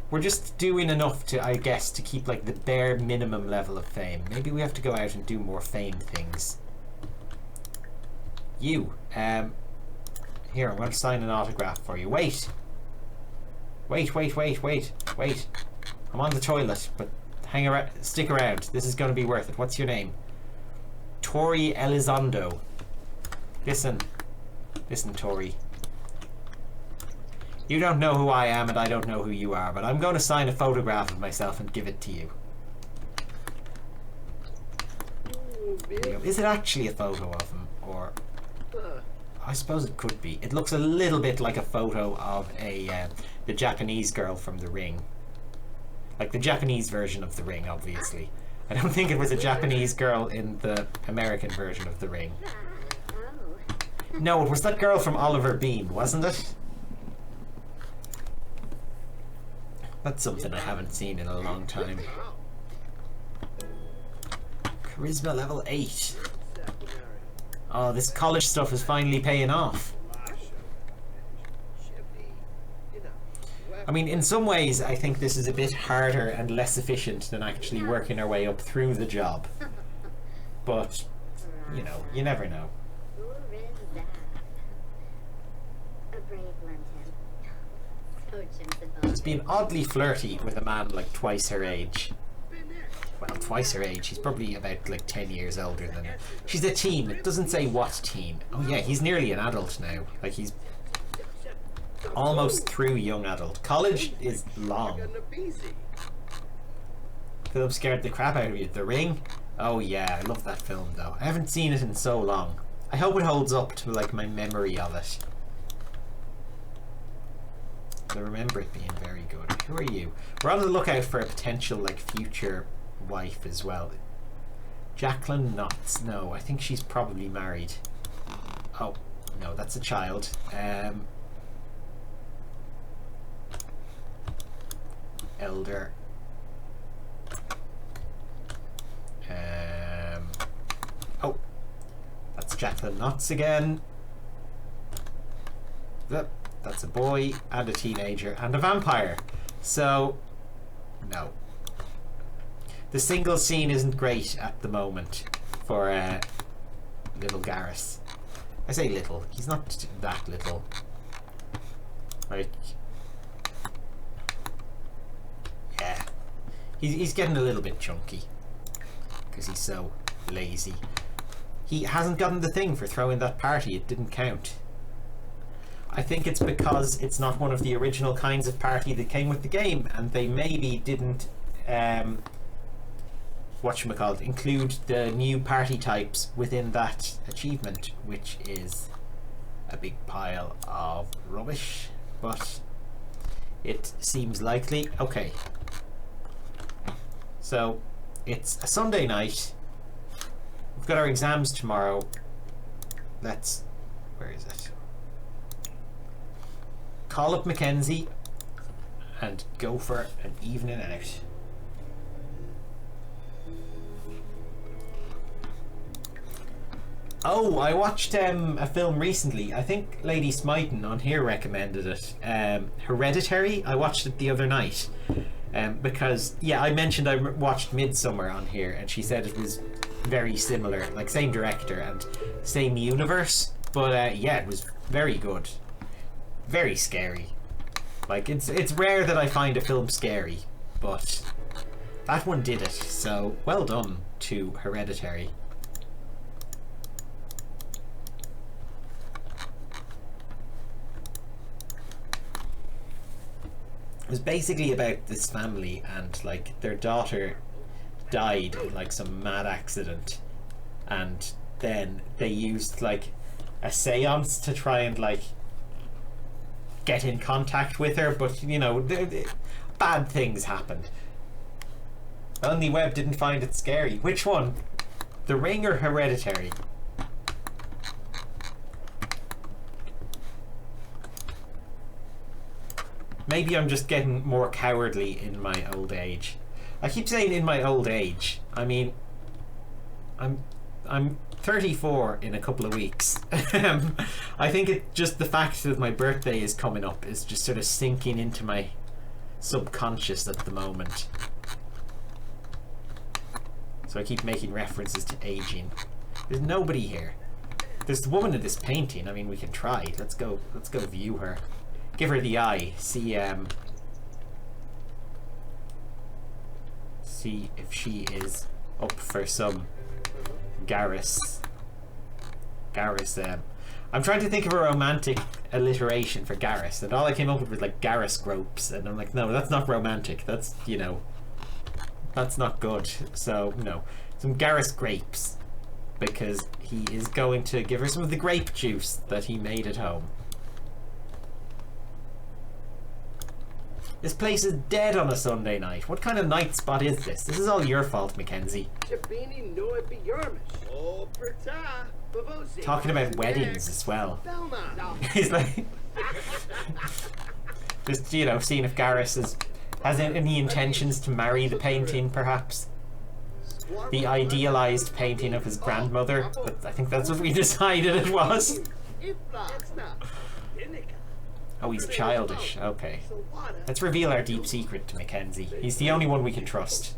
We're just doing enough to, I guess, to keep like the bare minimum level of fame. Maybe we have to go out and do more fame things. You, here, I'm going to sign an autograph for you. Wait! Wait. I'm on the toilet, but hang around, stick around. This is going to be worth it. What's your name? Tori Elizondo. Listen, Tori. You don't know who I am and I don't know who you are, but I'm going to sign a photograph of myself and give it to you. Is it actually a photo of him? Or... I suppose it could be. It looks a little bit like a photo of the Japanese girl from The Ring. Like the Japanese version of The Ring, obviously. I don't think it was a Japanese girl in the American version of The Ring. No, it was that girl from Oliver Bean, wasn't it? That's something I haven't seen in a long time. Charisma level 8. Oh, this college stuff is finally paying off. I mean, in some ways, I think this is a bit harder and less efficient than actually working our way up through the job. But, you know, you never know. She's been oddly flirty with a man like twice her age. Well, twice her age. He's probably about like 10 years older than her. She's a teen. It doesn't say what teen. Oh yeah, he's nearly an adult now. Like he's almost through young adult. College is long. Film scared the crap out of you. The Ring? Oh yeah, I love that film though. I haven't seen it in so long. I hope it holds up to like my memory of it. I remember it being very good. Who are you? We're on the lookout for a potential like future wife as well. Jacqueline Knotts. No, I think she's probably married. Oh, no, that's a child. Elder. Oh, that's Jacqueline Knotts again. Yep. That's a boy and a teenager and a vampire. So, no. The single scene isn't great at the moment for little Garrus. I say little. He's not that little. Like, yeah. He's getting a little bit chunky because he's so lazy. He hasn't gotten the thing for throwing that party. It didn't count. I think it's because it's not one of the original kinds of party that came with the game, and they maybe didn't whatchamacallit, include the new party types within that achievement, which is a big pile of rubbish, but it seems likely. Okay, so it's a Sunday night. We've got our exams tomorrow. Let's... where is it? Call up Mackenzie and go for an evening out. Oh, I watched a film recently. I think Lady Smyton on here recommended it. Hereditary. I watched it the other night. Because, yeah, I mentioned I watched Midsummer on here, and she said it was very similar, like same director and same universe. But yeah, it was very good. Very scary. Like, it's rare that I find a film scary, but that one did it. So well done to Hereditary. It was basically about this family, and like their daughter died in like some mad accident, and then they used like a seance to try and like get in contact with her, but you know, bad things happened. Only Webb didn't find it scary. Which one? The Ring or Hereditary? Maybe I'm just getting more cowardly in my old age. I keep saying in my old age. I mean, I'm 34 in a couple of weeks. I think it just the fact that my birthday is coming up is just sort of sinking into my subconscious at the moment. So I keep making references to aging. There's nobody here. There's the woman in this painting. I mean, we can try. Let's go view her. Give her the eye. See if she is up for some Garrus. I'm trying to think of a romantic alliteration for Garrus, and all I came up with was like Garrus gropes, and I'm like, no, that's not romantic. That's, you know, that's not good. So no, some Garrus grapes, because he is going to give her some of the grape juice that he made at home. This place is dead on a Sunday night. What kind of night spot is this? This is all your fault, Mackenzie. Talking about weddings as well. He's like, just, you know, seeing if Garrus has any intentions to marry the painting, perhaps. The idealized painting of his grandmother. But I think that's what we decided it was. Oh, he's childish. Okay. Let's reveal our deep secret to Mackenzie. He's the only one we can trust.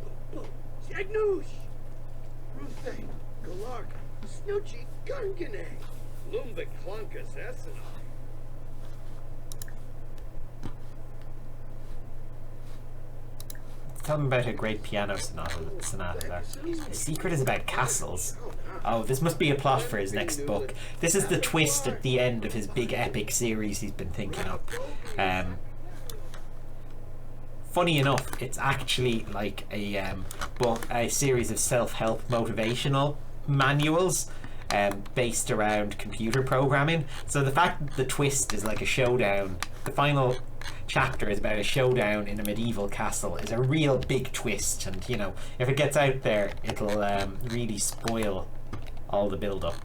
Tell him about her great piano sonata. The secret is about castles. Oh, this must be a plot for his next book. This is the twist at the end of his big epic series he's been thinking of. Funny enough, it's actually like a series of self-help motivational manuals based around computer programming. So the fact that the twist is like a showdown, the final chapter is about a showdown in a medieval castle, is a real big twist, and you know, if it gets out there, it'll really spoil all the build-up.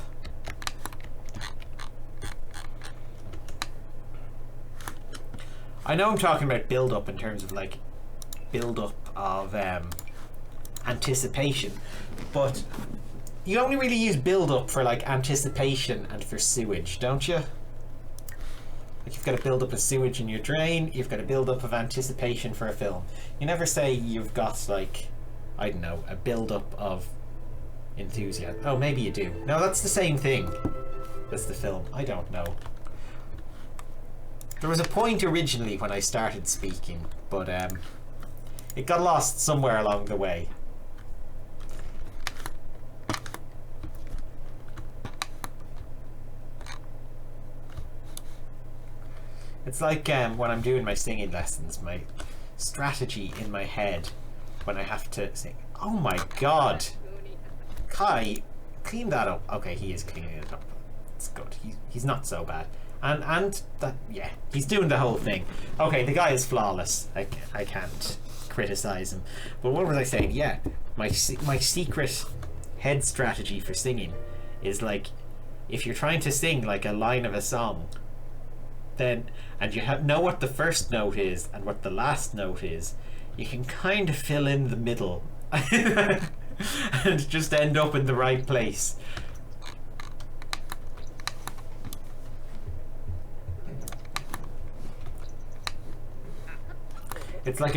I know I'm talking about build-up in terms of like build-up of anticipation, but you only really use build-up for like anticipation and for sewage, don't you? Like, you've got to build up a sewage in your drain, you've got a build up of anticipation for a film. You never say you've got, like, I don't know, a build up of enthusiasm. Oh, maybe you do. No, that's the same thing as the film. I don't know. There was a point originally when I started speaking, but it got lost somewhere along the way. It's like when I'm doing my singing lessons, my strategy in my head when I have to sing. Oh my god! Kai, clean that up. Okay, he is cleaning it up. It's good. He's not so bad. And that, yeah, he's doing the whole thing. Okay, the guy is flawless. I can't criticize him. But what was I saying? Yeah, my secret head strategy for singing is like, if you're trying to sing like a line of a song, then, and you know what the first note is and what the last note is, you can kind of fill in the middle and just end up in the right place. It's like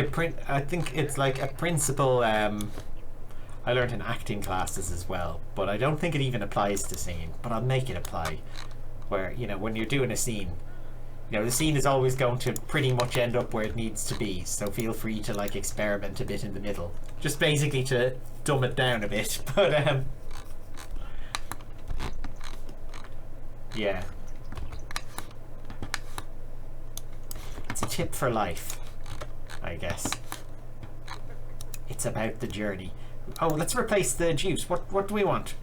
I think it's like a principle I learned in acting classes as well, but I don't think it even applies to singing, but I'll make it apply. Where, you know, when you're doing a scene, you know, the scene is always going to pretty much end up where it needs to be, so feel free to like experiment a bit in the middle, just basically to dumb it down a bit. But yeah, it's a tip for life, I guess. It's about the journey. Oh, let's replace the juice. What do we want?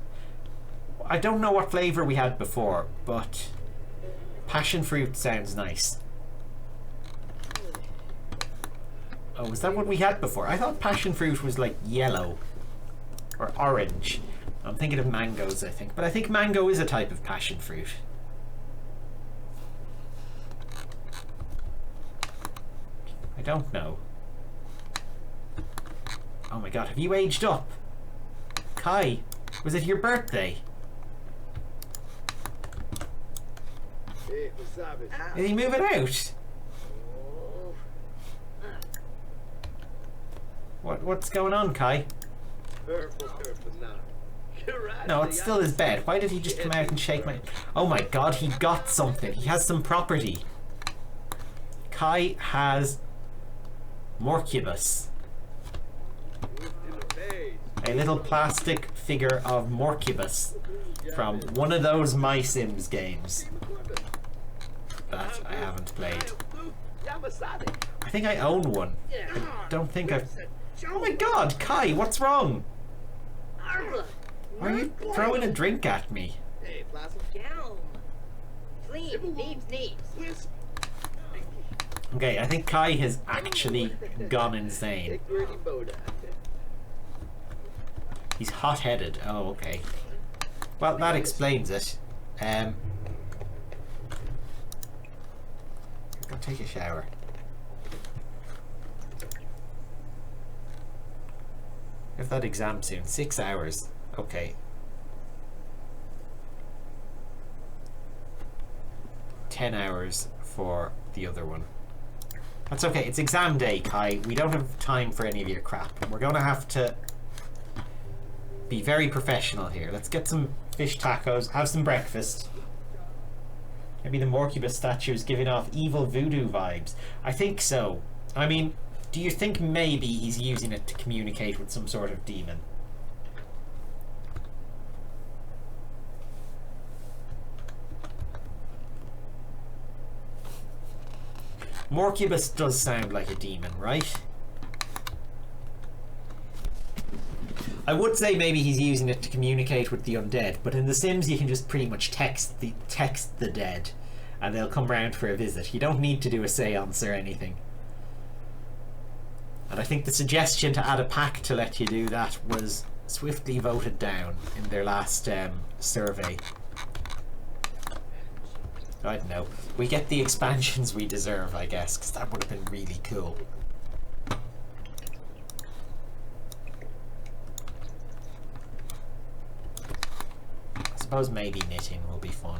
I don't know what flavor we had before, but passion fruit sounds nice. Oh, is that what we had before? I thought passion fruit was like yellow or orange. I'm thinking of mangoes, I think. But I think mango is a type of passion fruit. I don't know. Oh my god, have you aged up? Kai, was it your birthday? Is he moving out? What's going on, Kai? No, it's still his bed. Why did he just come out and shake my... Oh my god, he got something. He has some property. Kai has Morcubus. A little plastic figure of Morcubus. from one of those My Sims games that I haven't played. I think I own one. I don't think I've... Oh my god, Kai, what's wrong? Why are you throwing a drink at me? Okay, I think Kai has actually gone insane. He's hot-headed. Oh, okay. Well, that explains it. Go take a shower. We have that exam soon. 6 hours. Okay. 10 hours for the other one. That's okay. It's exam day, Kai. We don't have time for any of your crap. We're going to have to be very professional here. Let's get some fish tacos, have some breakfast. Maybe the Morcubus statue is giving off evil voodoo vibes. I think so. I mean, do you think maybe he's using it to communicate with some sort of demon? Morcubus does sound like a demon, right? I would say maybe he's using it to communicate with the undead, but in The Sims you can just pretty much text the dead and they'll come round for a visit. You don't need to do a seance or anything. And I think the suggestion to add a pack to let you do that was swiftly voted down in their last survey. I don't know. We get the expansions we deserve, I guess, because that would have been really cool. I suppose maybe knitting will be fun.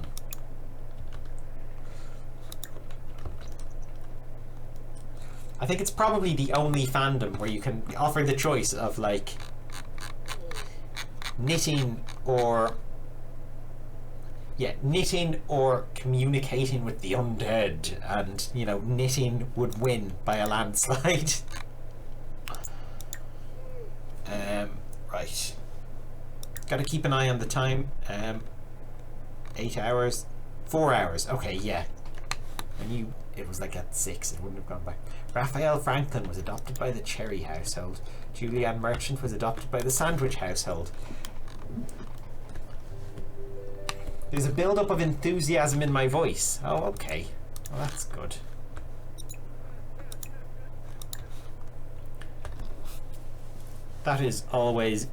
I think it's probably the only fandom where you can offer the choice of like knitting or knitting or communicating with the undead, and you know, knitting would win by a landslide. Right, gotta keep an eye on the time. 8 hours, 4 hours. Okay, yeah. I knew it was like at 6. It wouldn't have gone by. Raphael Franklin was adopted by the Cherry household. Julianne Merchant was adopted by the Sandwich household. There's a build-up of enthusiasm in my voice. Oh, okay. Well, that's good. That is always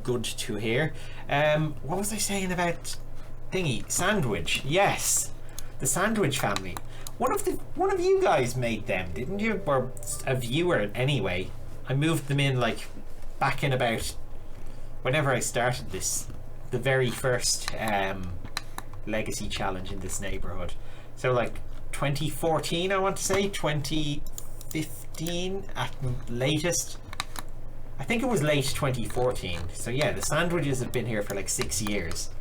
good to hear. What was I saying about thingy? Sandwich. Yes. The Sandwich family. One of you guys made them, didn't you? Or a viewer anyway. I moved them in like back in about whenever I started this, the very first Legacy challenge in this neighborhood. So like 2014, I want to say 2015 at latest. I think it was late 2014. So yeah, the Sandwiches have been here for like 6 years.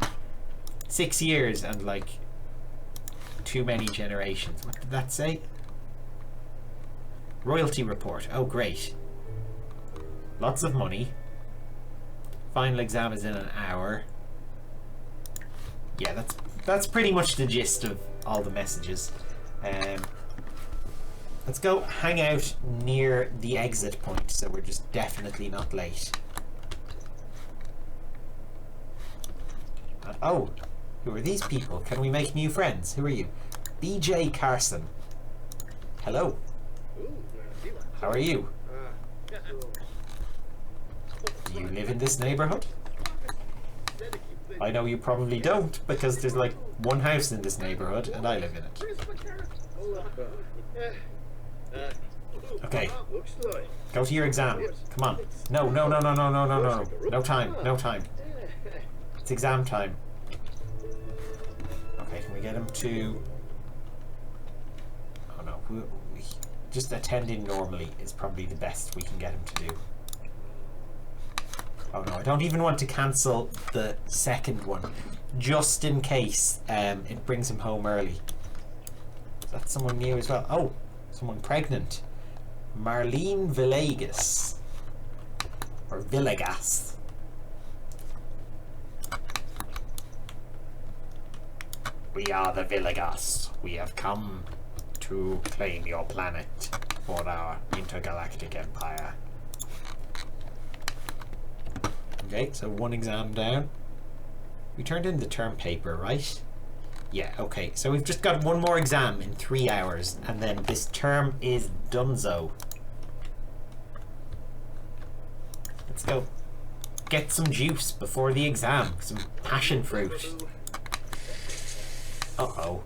6 years and like too many generations. What did that say? Royalty report. Oh great. Lots of money. Final exam is in an hour. Yeah, that's pretty much the gist of all the messages. Let's go hang out near the exit point so we're just definitely not late. Oh, who are these people? Can we make new friends? Who are you? BJ Carson. Hello. How are you? Do you live in this neighborhood? I know you probably don't, because there's like one house in this neighborhood and I live in it. Okay. Go to your exam. Come on. No. No time. No time. It's exam time. Okay, can we get him to... Oh no. Just attending normally is probably the best we can get him to do. Oh no, I don't even want to cancel the second one, just in case it brings him home early. Is that someone new as well? Oh, someone pregnant. Marlene Villegas. Or Villegas. We are the Villagos. We have come to claim your planet for our intergalactic empire. Okay, so one exam down. We turned in the term paper, right? Yeah, okay. So we've just got one more exam in 3 hours, and then this term is donezo. Let's go get some juice before the exam. Some passion fruit. Uh-oh.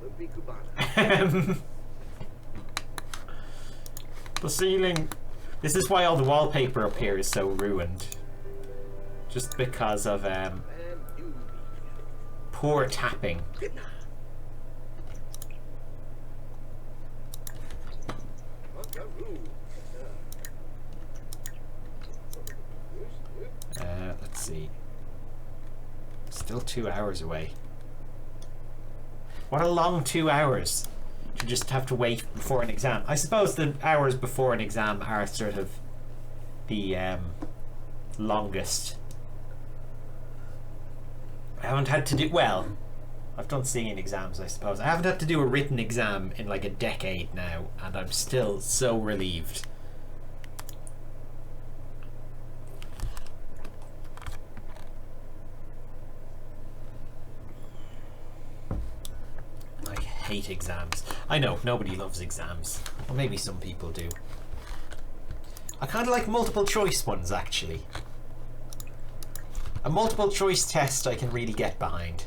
The ceiling. This is why all the wallpaper up here is so ruined. Just because of poor tapping. Let's see. Still 2 hours away. What a long 2 hours to just have to wait before an exam. I suppose the hours before an exam are sort of the longest. I haven't had to do, well, I've done singing exams, I suppose. I haven't had to do a written exam in like a decade now, and I'm still so relieved. I hate exams. I know, nobody loves exams. Well, maybe some people do. I kind of like multiple choice ones, actually. A multiple choice test I can really get behind.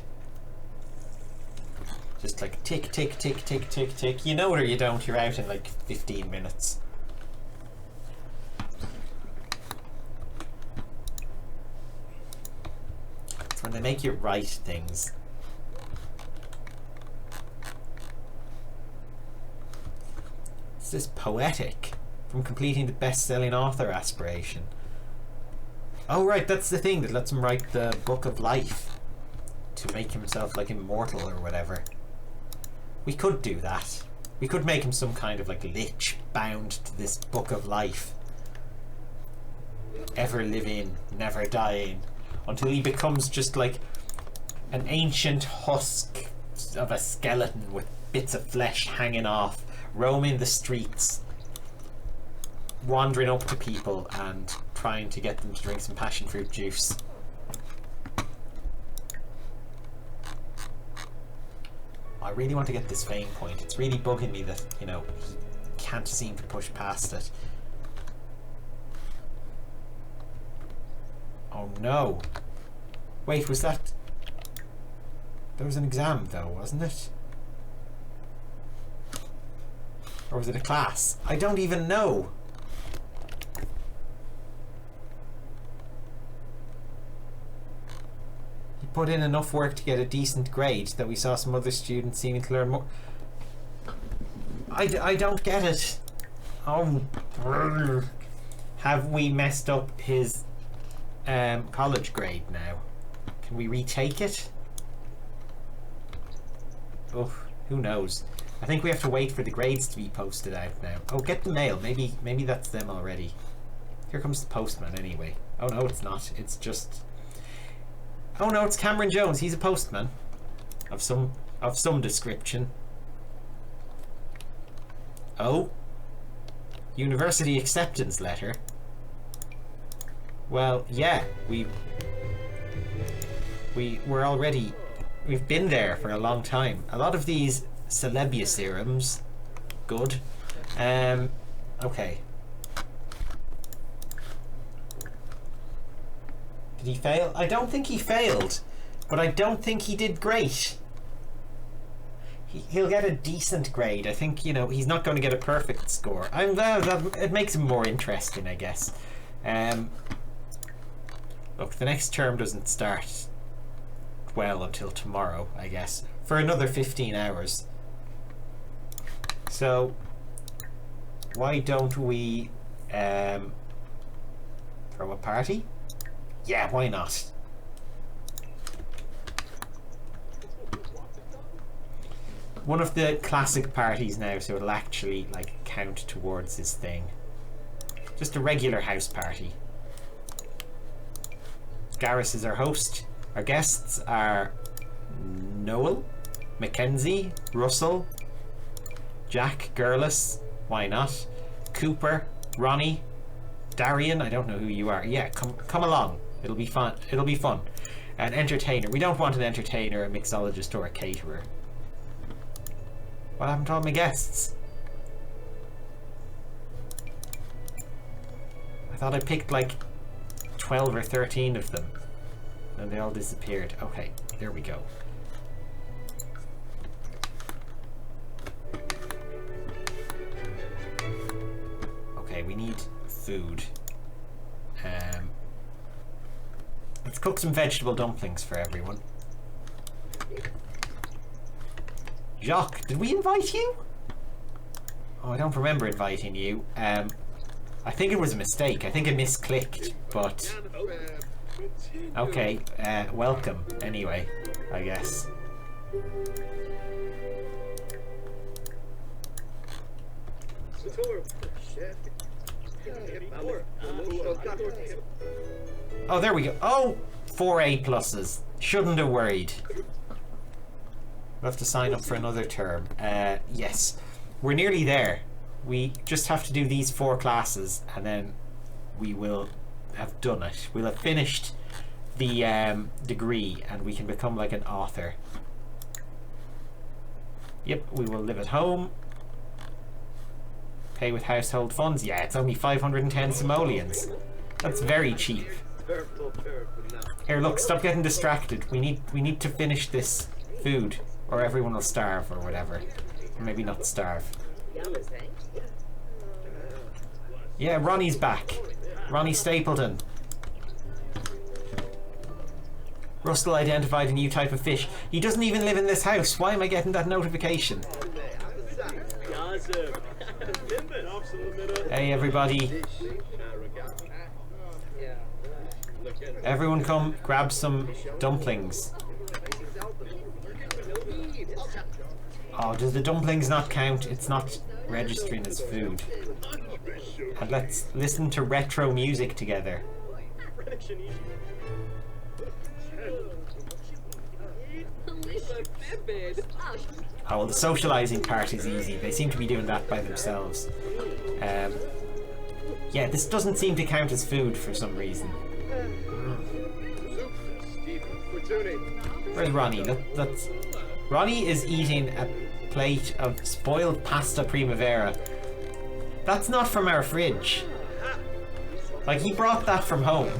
Just like tick, tick, tick, tick, tick, tick. You know it or you don't, you're out in like 15 minutes. It's when they make you write things. It's this poetic from completing the best-selling author aspiration. Oh right, that's the thing that lets him write the book of life to make himself like immortal or whatever. We could do that. We could make him some kind of like lich bound to this book of life. Ever living, never dying, until he becomes just like an ancient husk of a skeleton with bits of flesh hanging off, roaming the streets, wandering up to people and trying to get them to drink some passion fruit juice. I really want to get this fame point. It's really bugging me that, you know, he can't seem to push past it. Oh no. Wait, was that... There was an exam though, wasn't it? Or was it a class? I don't even know. He put in enough work to get a decent grade that we saw some other students seeming to learn more. I don't get it. Oh, have we messed up his college grade now? Can we retake it? Oh, who knows? I think we have to wait for the grades to be posted out now. Oh, get the mail. Maybe that's them already. Here comes the postman anyway. Oh no, it's not. It's just... Oh no, it's Cameron Jones. He's a postman of some description. Oh, university acceptance letter. Well, yeah, we're already, we've been there for a long time. A lot of these celebia serums, good. Okay. Did he fail? I don't think he failed, but I don't think he did great. He'll get a decent grade. I think, you know, he's not going to get a perfect score. It makes him more interesting, I guess. Look, the next term doesn't start well until tomorrow, I guess, for another 15 hours. So why don't we throw a party? Yeah, why not? One of the classic parties now, so it'll actually like count towards this thing. Just a regular house party. Garrus is our host. Our guests are Noel, Mackenzie, Russell, Jack, Gurlis, why not? Cooper, Ronnie, Darian, I don't know who you are. Yeah, come along. It'll be fun. It'll be fun. An entertainer. We don't want an entertainer, a mixologist, or a caterer. What happened to all my guests? I thought I picked like 12 or 13 of them. And they all disappeared. Okay, there we go. Okay, we need food. Let's cook some vegetable dumplings for everyone. Jacques, did we invite you? Oh, I don't remember inviting you. I think it was a mistake. I think I misclicked, but... Okay, welcome, anyway, I guess. Oh, there we go. Oh, 4 A pluses. Shouldn't have worried. We'll have to sign up for another term. Yes, we're nearly there. We just have to do these 4 classes and then we will have done it. We'll have finished the degree and we can become like an author. Yep, we will live at home. Pay with household funds. Yeah, it's only 510 simoleons. That's very cheap. Here, look, stop getting distracted. We need to finish this food or everyone will starve or whatever. Or maybe not starve. Yeah, Ronnie's back. Ronnie Stapleton. Russell identified a new type of fish. He doesn't even live in this house. Why am I getting that notification? Hey everybody. Everyone come grab some dumplings. Oh, does the dumplings not count? It's not registering as food. And let's listen to retro music together. Oh, well, the socialising part is easy. They seem to be doing that by themselves. Yeah, this doesn't seem to count as food for some reason. Where's Ronnie? That's Ronnie is eating a plate of spoiled pasta primavera. That's not from our fridge. Like, he brought that from home.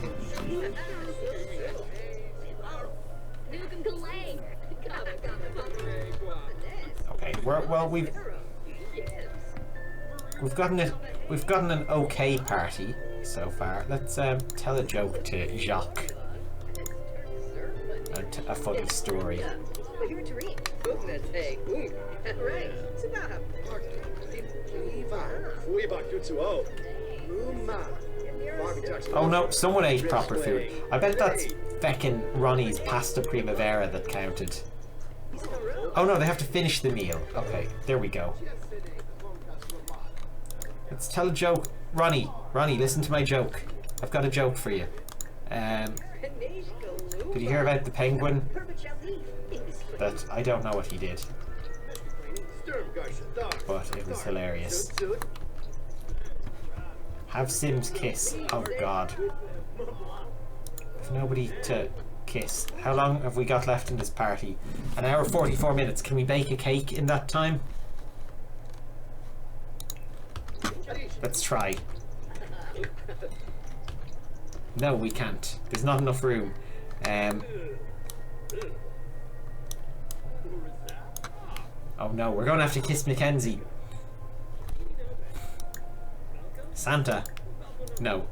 Okay, well we've gotten an okay party so far. Let's tell a joke to Jacques. A funny story. Oh no, someone ate proper food. I bet that's feckin' Ronnie's pasta primavera that counted. Oh no, they have to finish the meal. Okay, there we go. Let's tell a joke. Ronnie, listen to my joke. I've got a joke for you. Did you hear about the penguin? But I don't know what he did. But it was hilarious. Have Sims kiss. Oh god. There's nobody to kiss. How long have we got left in this party? An hour 44 minutes. Can we bake a cake in that time? Let's try. No, we can't. There's not enough room. Oh no, we're gonna have to kiss Mackenzie. Santa. No.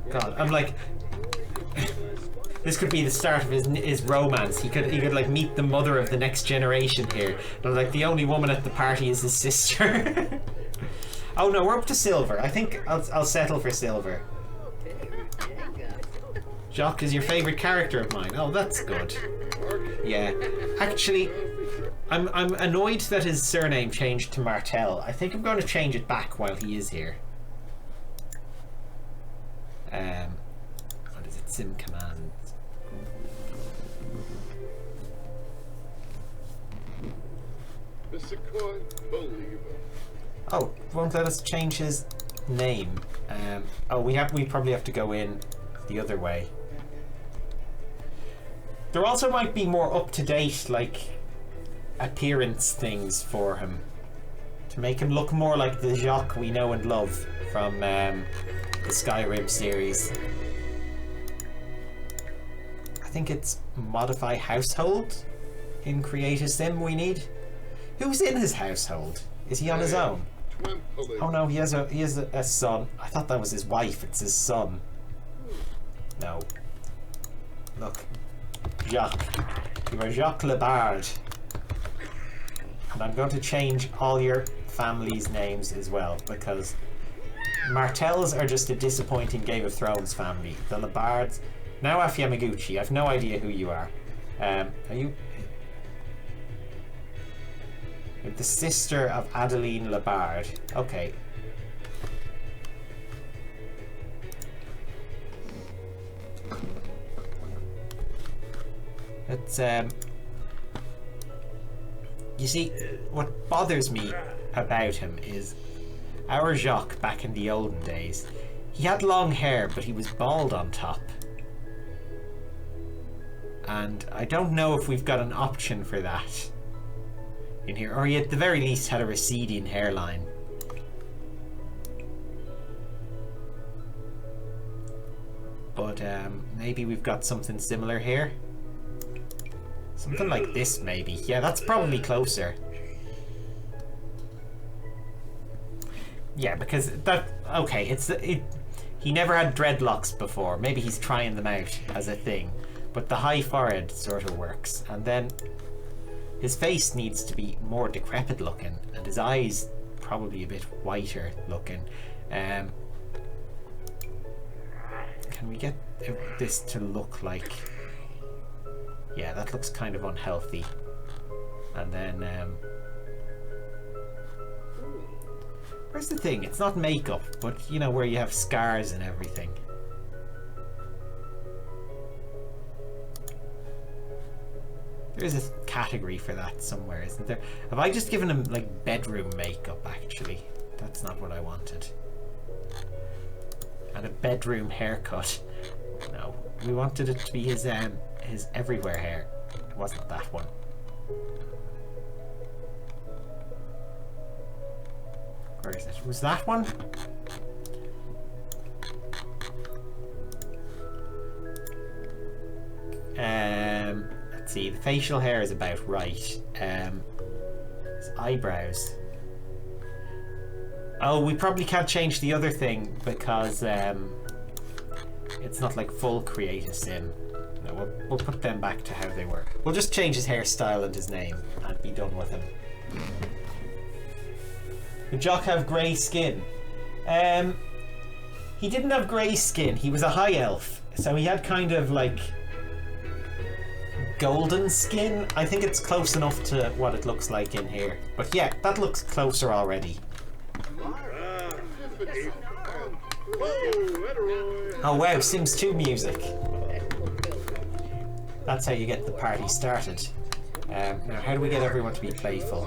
God, I'm like... This could be the start of his romance. He could like meet the mother of the next generation here. But like the only woman at the party is his sister. Oh no, we're up to silver. I think I'll settle for silver. Jacques is your favourite character of mine. Oh, that's good. Yeah. Actually, I'm annoyed that his surname changed to Martel. I think I'm going to change it back while he is here. What is it? Sim command. Oh, won't let us change his name. Oh, we probably have to go in the other way. There also might be more up-to-date, like, appearance things for him to make him look more like the Jacques we know and love from the Skyrim series. I think it's modify household in Create a Sim we need. Who's in his household? Is he on his own? Oh no, he has a son. I thought that was his wife. It's his son. No. Look. Jacques. You are Jacques Labard. And I'm going to change all your family's names as well, because Martells are just a disappointing Game of Thrones family. The Labards. Now Yamaguchi, I've no idea who you are. Are you... You're the sister of Adeline Labard. Okay. It's you see, what bothers me about him is our Jacques back in the olden days. He had long hair, but he was bald on top. And I don't know if we've got an option for that in here, or he at the very least had a receding hairline. But maybe we've got something similar here. Something like this, maybe. Yeah, that's probably closer. Yeah, because that... Okay, he never had dreadlocks before. Maybe he's trying them out as a thing. But the high forehead sort of works. And then his face needs to be more decrepit looking. And his eyes probably a bit whiter looking. Can we get this to look like... Yeah, that looks kind of unhealthy. And then, where's the thing? It's not makeup, but you know, where you have scars and everything. There's a category for that somewhere, isn't there? Have I just given him, like, bedroom makeup, actually? That's not what I wanted. And a bedroom haircut. No, we wanted it to be his everywhere hair. It wasn't that one. Where is it? Was that one? Let's see. The facial hair is about right. His eyebrows. Oh, we probably can't change the other thing because it's not like full Create a Sim. No, we'll put them back to how they were. We'll just change his hairstyle and his name and be done with him. Did Jock have grey skin? He didn't have grey skin. He was a high elf, so he had kind of like golden skin. I think it's close enough to what it looks like in here. But yeah, that looks closer already. Oh wow, Sims 2 music. That's how you get the party started. Now, how do we get everyone to be playful?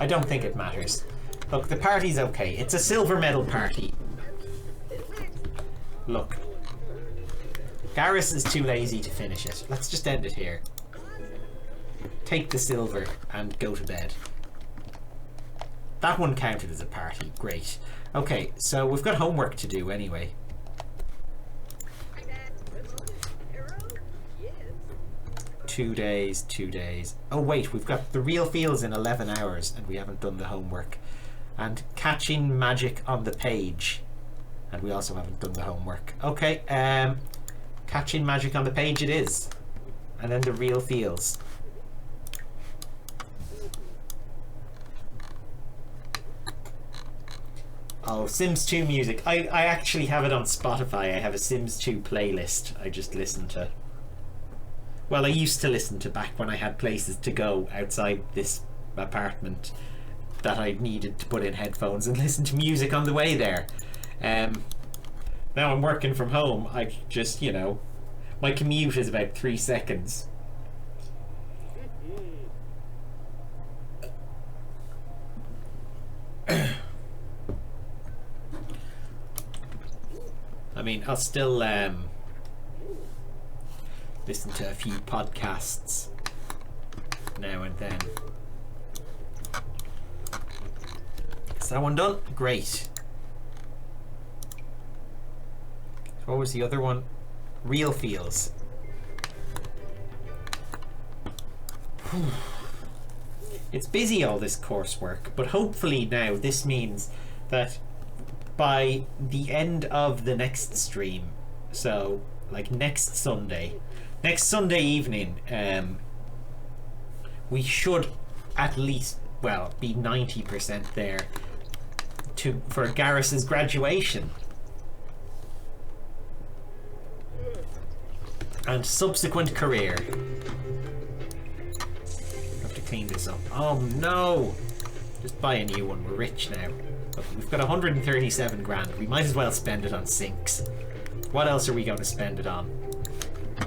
I don't think it matters. Look, the party's okay. It's a silver medal party. Look. Garrus is too lazy to finish it. Let's just end it here. Take the silver and go to bed. That one counted as a party. Great. Okay, so we've got homework to do anyway. 2 days, 2 days. Oh wait, we've got the real feels in 11 hours and we haven't done the homework. And catching magic on the page. And we also haven't done the homework. Okay, catching magic on the page it is. And then the real feels. Oh, Sims 2 music. I actually have it on Spotify. I have a Sims 2 playlist I just listen to. Well, I used to listen to back when I had places to go outside this apartment that I needed to put in headphones and listen to music on the way there. Now I'm working from home. I just, you know, my commute is about 3 seconds. I mean, I'll still listen to a few podcasts now and then. Is that one done? Great. What was the other one? Real feels. It's busy, all this coursework, but hopefully now this means that by the end of the next stream, so like next Sunday evening, we should at least, well, be 90% there for Garrus's graduation and subsequent career. Clean this up. Oh no! Just buy a new one. We're rich now. Look, we've got 137 grand. We might as well spend it on sinks. What else are we going to spend it on?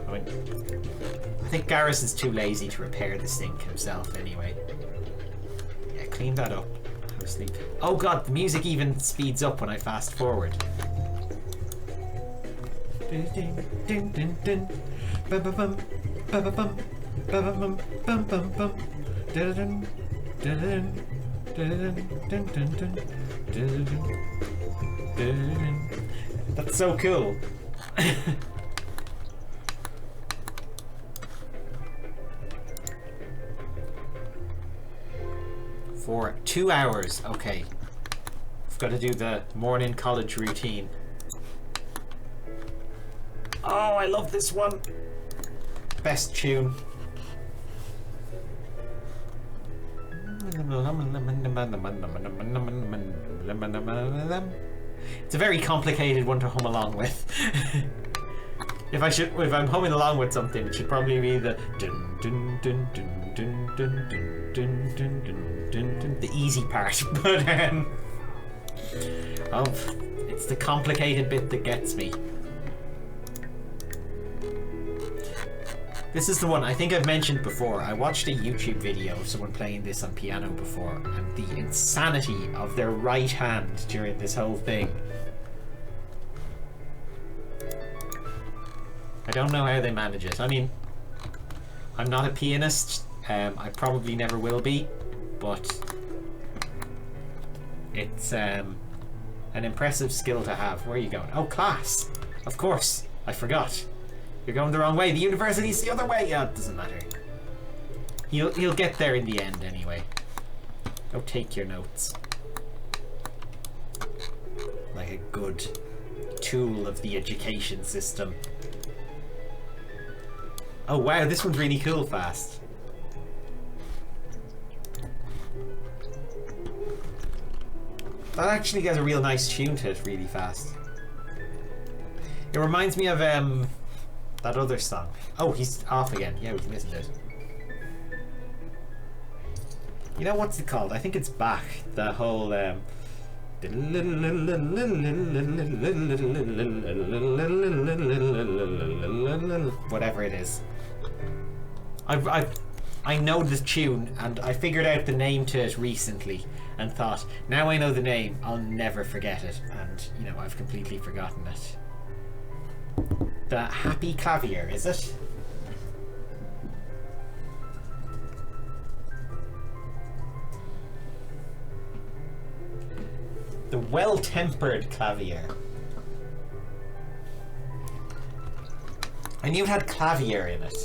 I mean, I think Garrus is too lazy to repair the sink himself anyway. Yeah, clean that up. Have a sleep. Oh god, the music even speeds up when I fast forward. That's so cool. For 2 hours, okay. I've got to do the morning college routine. Oh, I love this one. Best tune. It's a very complicated one to hum along with. If I'm humming along with something, it should probably be the dun dun dun dun dun dun dun dun dun dun dun, the easy part. But it's the complicated bit that gets me. This is the one I think I've mentioned before. I watched a YouTube video of someone playing this on piano before, and the insanity of their right hand during this whole thing. I don't know how they manage it. I mean, I'm not a pianist. I probably never will be, but it's an impressive skill to have. Where are you going? Oh, class! Of course, I forgot. You're going the wrong way. The university's the other way. Yeah, it doesn't matter. You'll get there in the end anyway. Go take your notes. Like a good tool of the education system. Oh wow, this one's really cool fast. That actually has a real nice tune to it, really fast. It reminds me of that other song. Oh, he's off again. Yeah, we can listen to it. You know, what's it called? I think it's Bach. The whole whatever it is. I know the tune, and I figured out the name to it recently and thought, now I know the name, I'll never forget it. And, you know, I've completely forgotten it. The Happy Clavier, is it? The Well-Tempered Clavier. I knew it had clavier in it,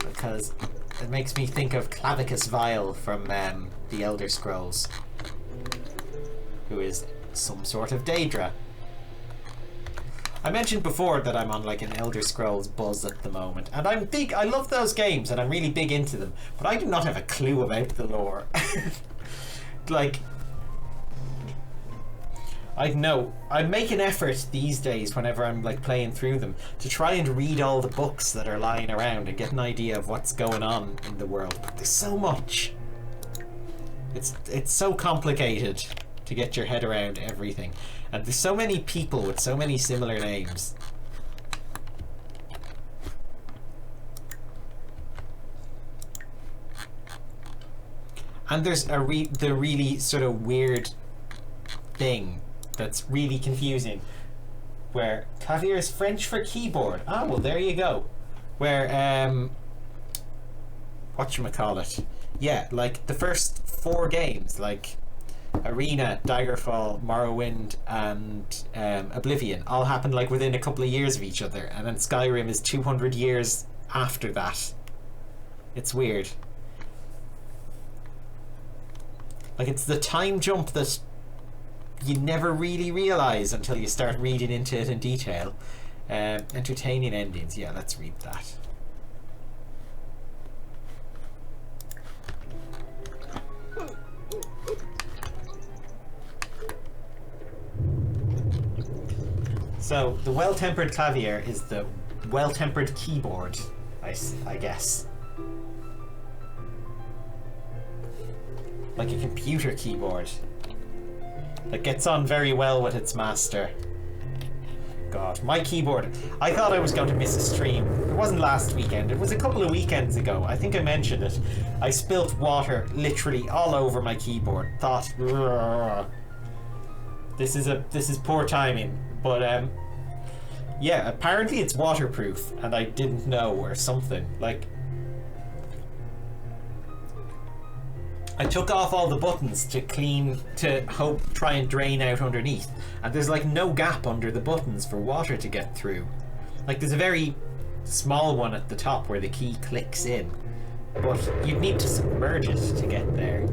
because it makes me think of Clavicus Vile from the Elder Scrolls, who is some sort of Daedra. I mentioned before that I'm on like an Elder Scrolls buzz at the moment, and I love those games and I'm really big into them, but I do not have a clue about the lore. Like, I make an effort these days whenever I'm like playing through them to try and read all the books that are lying around and get an idea of what's going on in the world, but there's so much. It's so complicated to get your head around everything, and there's so many people with so many similar names. And there's the really sort of weird thing that's really confusing. where clavier is French for keyboard. Ah, well, there you go. Where, whatchamacallit? Yeah, like the first 4 games, like Arena, Daggerfall, Morrowind, and Oblivion, all happened like within a couple of years of each other, and then Skyrim is 200 years after that. It's weird. Like, it's the time jump that you never really realise until you start reading into it in detail. Entertaining endings. Yeah, let's read that. So, the well-tempered clavier is the well-tempered keyboard, I guess. Like a computer keyboard that gets on very well with its master. God, my keyboard. I thought I was going to miss a stream. It wasn't last weekend, it was a couple of weekends ago. I think I mentioned it. I spilt water literally all over my keyboard. Thought, this is poor timing. But yeah, apparently it's waterproof and I didn't know, or something. Like, I took off all the buttons to try and drain out underneath, and there's like no gap under the buttons for water to get through. Like, there's a very small one at the top where the key clicks in, but you'd need to submerge it to get there.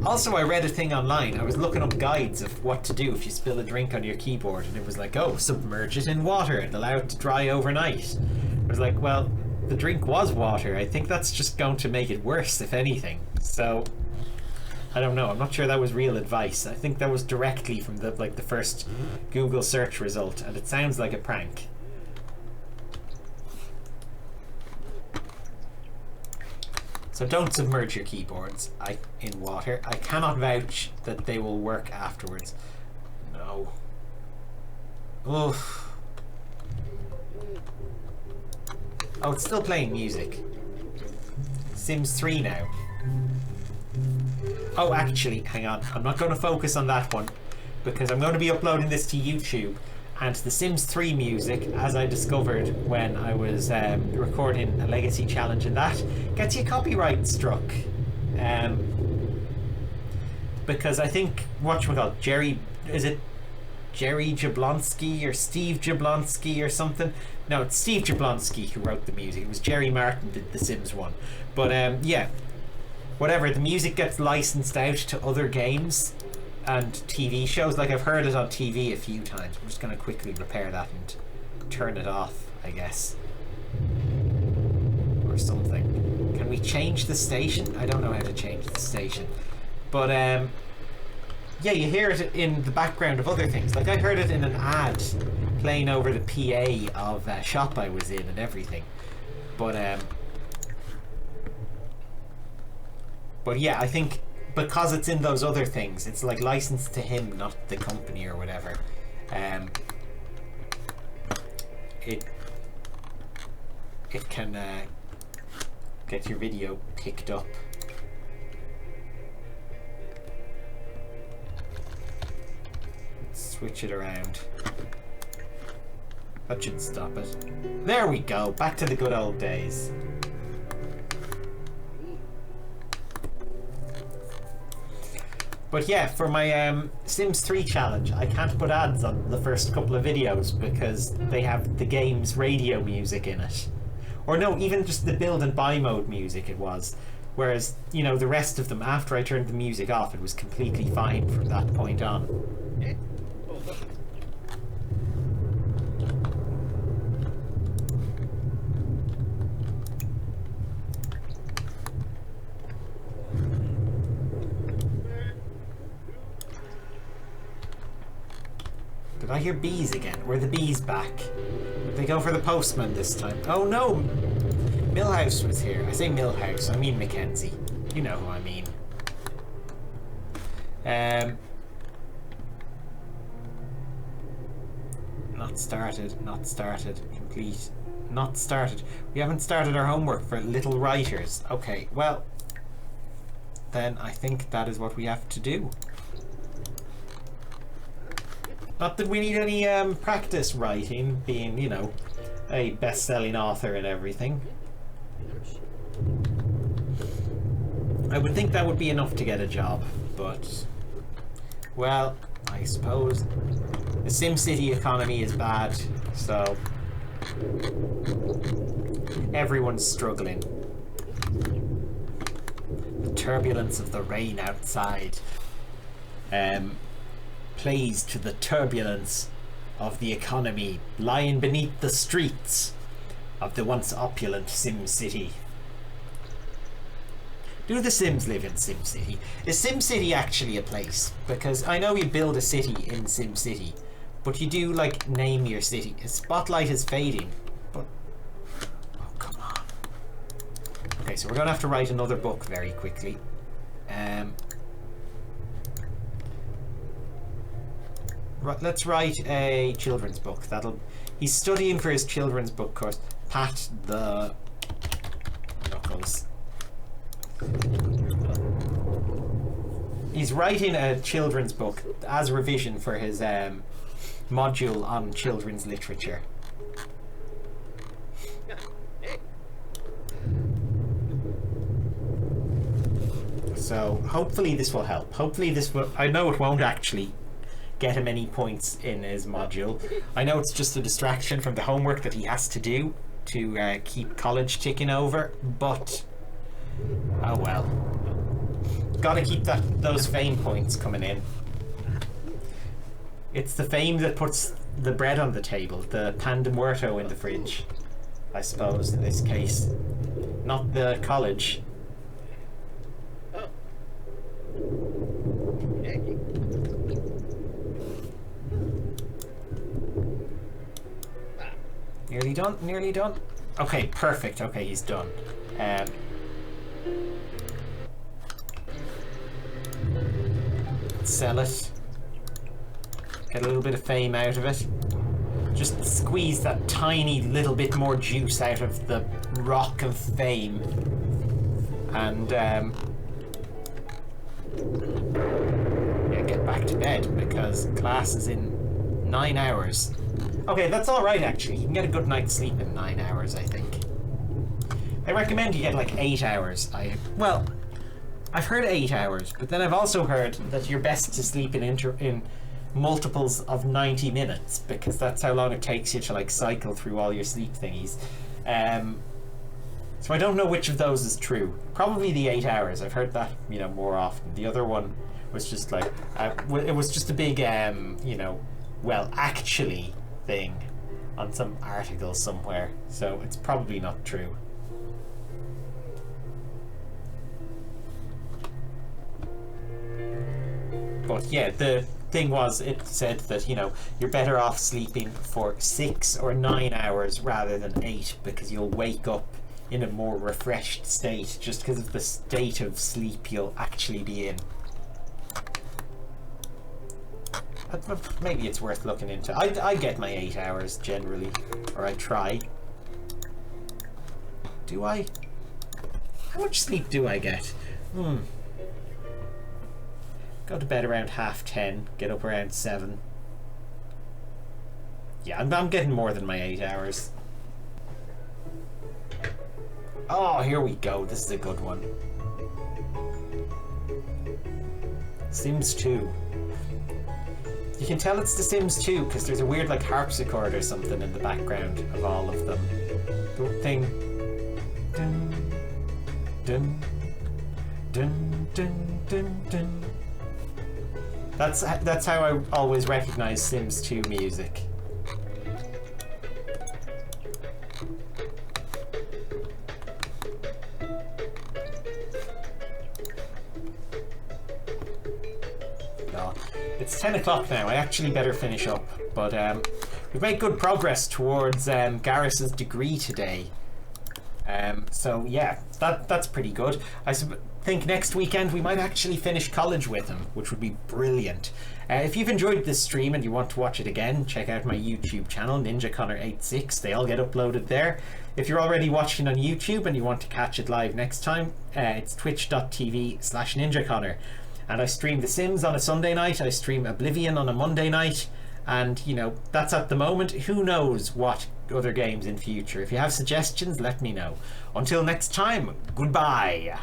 Also, I read a thing online. I was looking up guides of what to do if you spill a drink on your keyboard, and it was like, oh, submerge it in water and allow it to dry overnight. I was like, well, the drink was water. I think that's just going to make it worse, if anything. So, I don't know. I'm not sure that was real advice. I think that was directly from the first Google search result, and it sounds like a prank. So don't submerge your keyboards in water. I cannot vouch that they will work afterwards. No. Oof. Oh, it's still playing music. Sims 3 now. Oh, actually, hang on. I'm not going to focus on that one because I'm going to be uploading this to YouTube. And the Sims 3 music, as I discovered when I was recording a Legacy challenge, and that gets you copyright struck. Because I think, whatchamacallit, is it Jerry Jablonski or Steve Jablonski or something? No, it's Steve Jablonski who wrote the music. It was Jerry Martin did the Sims one. But yeah, whatever, the music gets licensed out to other games and TV shows. Like, I've heard it on TV a few times. I'm just going to quickly repair that and turn it off, I guess. Or something. Can we change the station? I don't know how to change the station. But yeah, you hear it in the background of other things. Like, I heard it in an ad playing over the PA of a shop I was in and everything. But yeah, I think because it's in those other things, it's like licensed to him, not the company or whatever. It can get your video picked up. Let's switch it around. That should stop it. There we go, back to the good old days. But yeah, for my Sims 3 challenge, I can't put ads on the first couple of videos because they have the game's radio music in it. Or no, even just the build and buy mode music it was. Whereas, you know, the rest of them, after I turned the music off, it was completely fine from that point on. Did I hear bees again? Were the bees back? Did they go for the postman this time? Oh no! Millhouse was here. I say Millhouse, I mean Mackenzie. You know who I mean. Not started, not started, complete, not started. We haven't started our homework for little writers. Okay, well, then I think that is what we have to do. Not that we need any practice writing, being, you know, a best-selling author and everything. I would think that would be enough to get a job, but, well, I suppose the SimCity economy is bad, so everyone's struggling. The turbulence of the rain outside plays to the turbulence of the economy lying beneath the streets of the once opulent SimCity. Do the Sims live in SimCity? Is SimCity actually a place? Because I know you build a city in SimCity, but you do, like, name your city. Spotlight is fading, but... oh, come on. Okay, so we're going to have to write another book very quickly. Let's write a children's book. He's studying for his children's book course. Pat the Knuckles. He's writing a children's book as revision for his module on children's literature. So hopefully this will help. Hopefully this will... I know it won't actually get him any points in his module. I know it's just a distraction from the homework that he has to do to keep college ticking over, but oh well. Gotta keep those fame points coming in. It's the fame that puts the bread on the table, the pan de muerto in the fridge, I suppose, in this case. Not the college. Nearly done, nearly done. Okay, perfect. Okay, he's done. Sell it. Get a little bit of fame out of it. Just squeeze that tiny little bit more juice out of the rock of fame. And yeah, get back to bed because class is in 9 hours. Okay, that's alright actually. You can get a good night's sleep in 9 hours, I think. I recommend you get like 8 hours. Well, I've heard 8 hours, but then I've also heard that you're best to sleep in multiples of 90 minutes because that's how long it takes you to like cycle through all your sleep thingies. So I don't know which of those is true. Probably the 8 hours. I've heard that, you know, more often. The other one was just like it was just a big you know, well, actually thing on some article somewhere, so it's probably not true. But yeah, the thing was, it said that, you know, you're better off sleeping for 6 or 9 hours rather than 8 because you'll wake up in a more refreshed state just because of the state of sleep you'll actually be in. Maybe it's worth looking into. I get my 8 hours generally, or I try. Do I? How much sleep do I get? Go to bed around 10:30, get up around 7. Yeah, I'm getting more than my 8 hours. Oh, here we go. This is a good one. Sims 2. You can tell it's The Sims 2 because there's a weird like harpsichord or something in the background of all of them. The thing. Dun, dun, dun, dun, dun, dun. That's how I always recognize Sims 2 music. It's 10 o'clock now. I actually better finish up, but we've made good progress towards Garrus's degree today. So yeah, that's pretty good. I think next weekend we might actually finish college with him, which would be brilliant. If you've enjoyed this stream and you want to watch it again, check out my YouTube channel, NinjaConnor86. They all get uploaded there. If you're already watching on YouTube and you want to catch it live next time, it's twitch.tv/NinjaConnor. And I stream The Sims on a Sunday night, I stream Oblivion on a Monday night, And, you know, that's at the moment. Who knows what other games in future? If you have suggestions, let me know. Until next time, goodbye.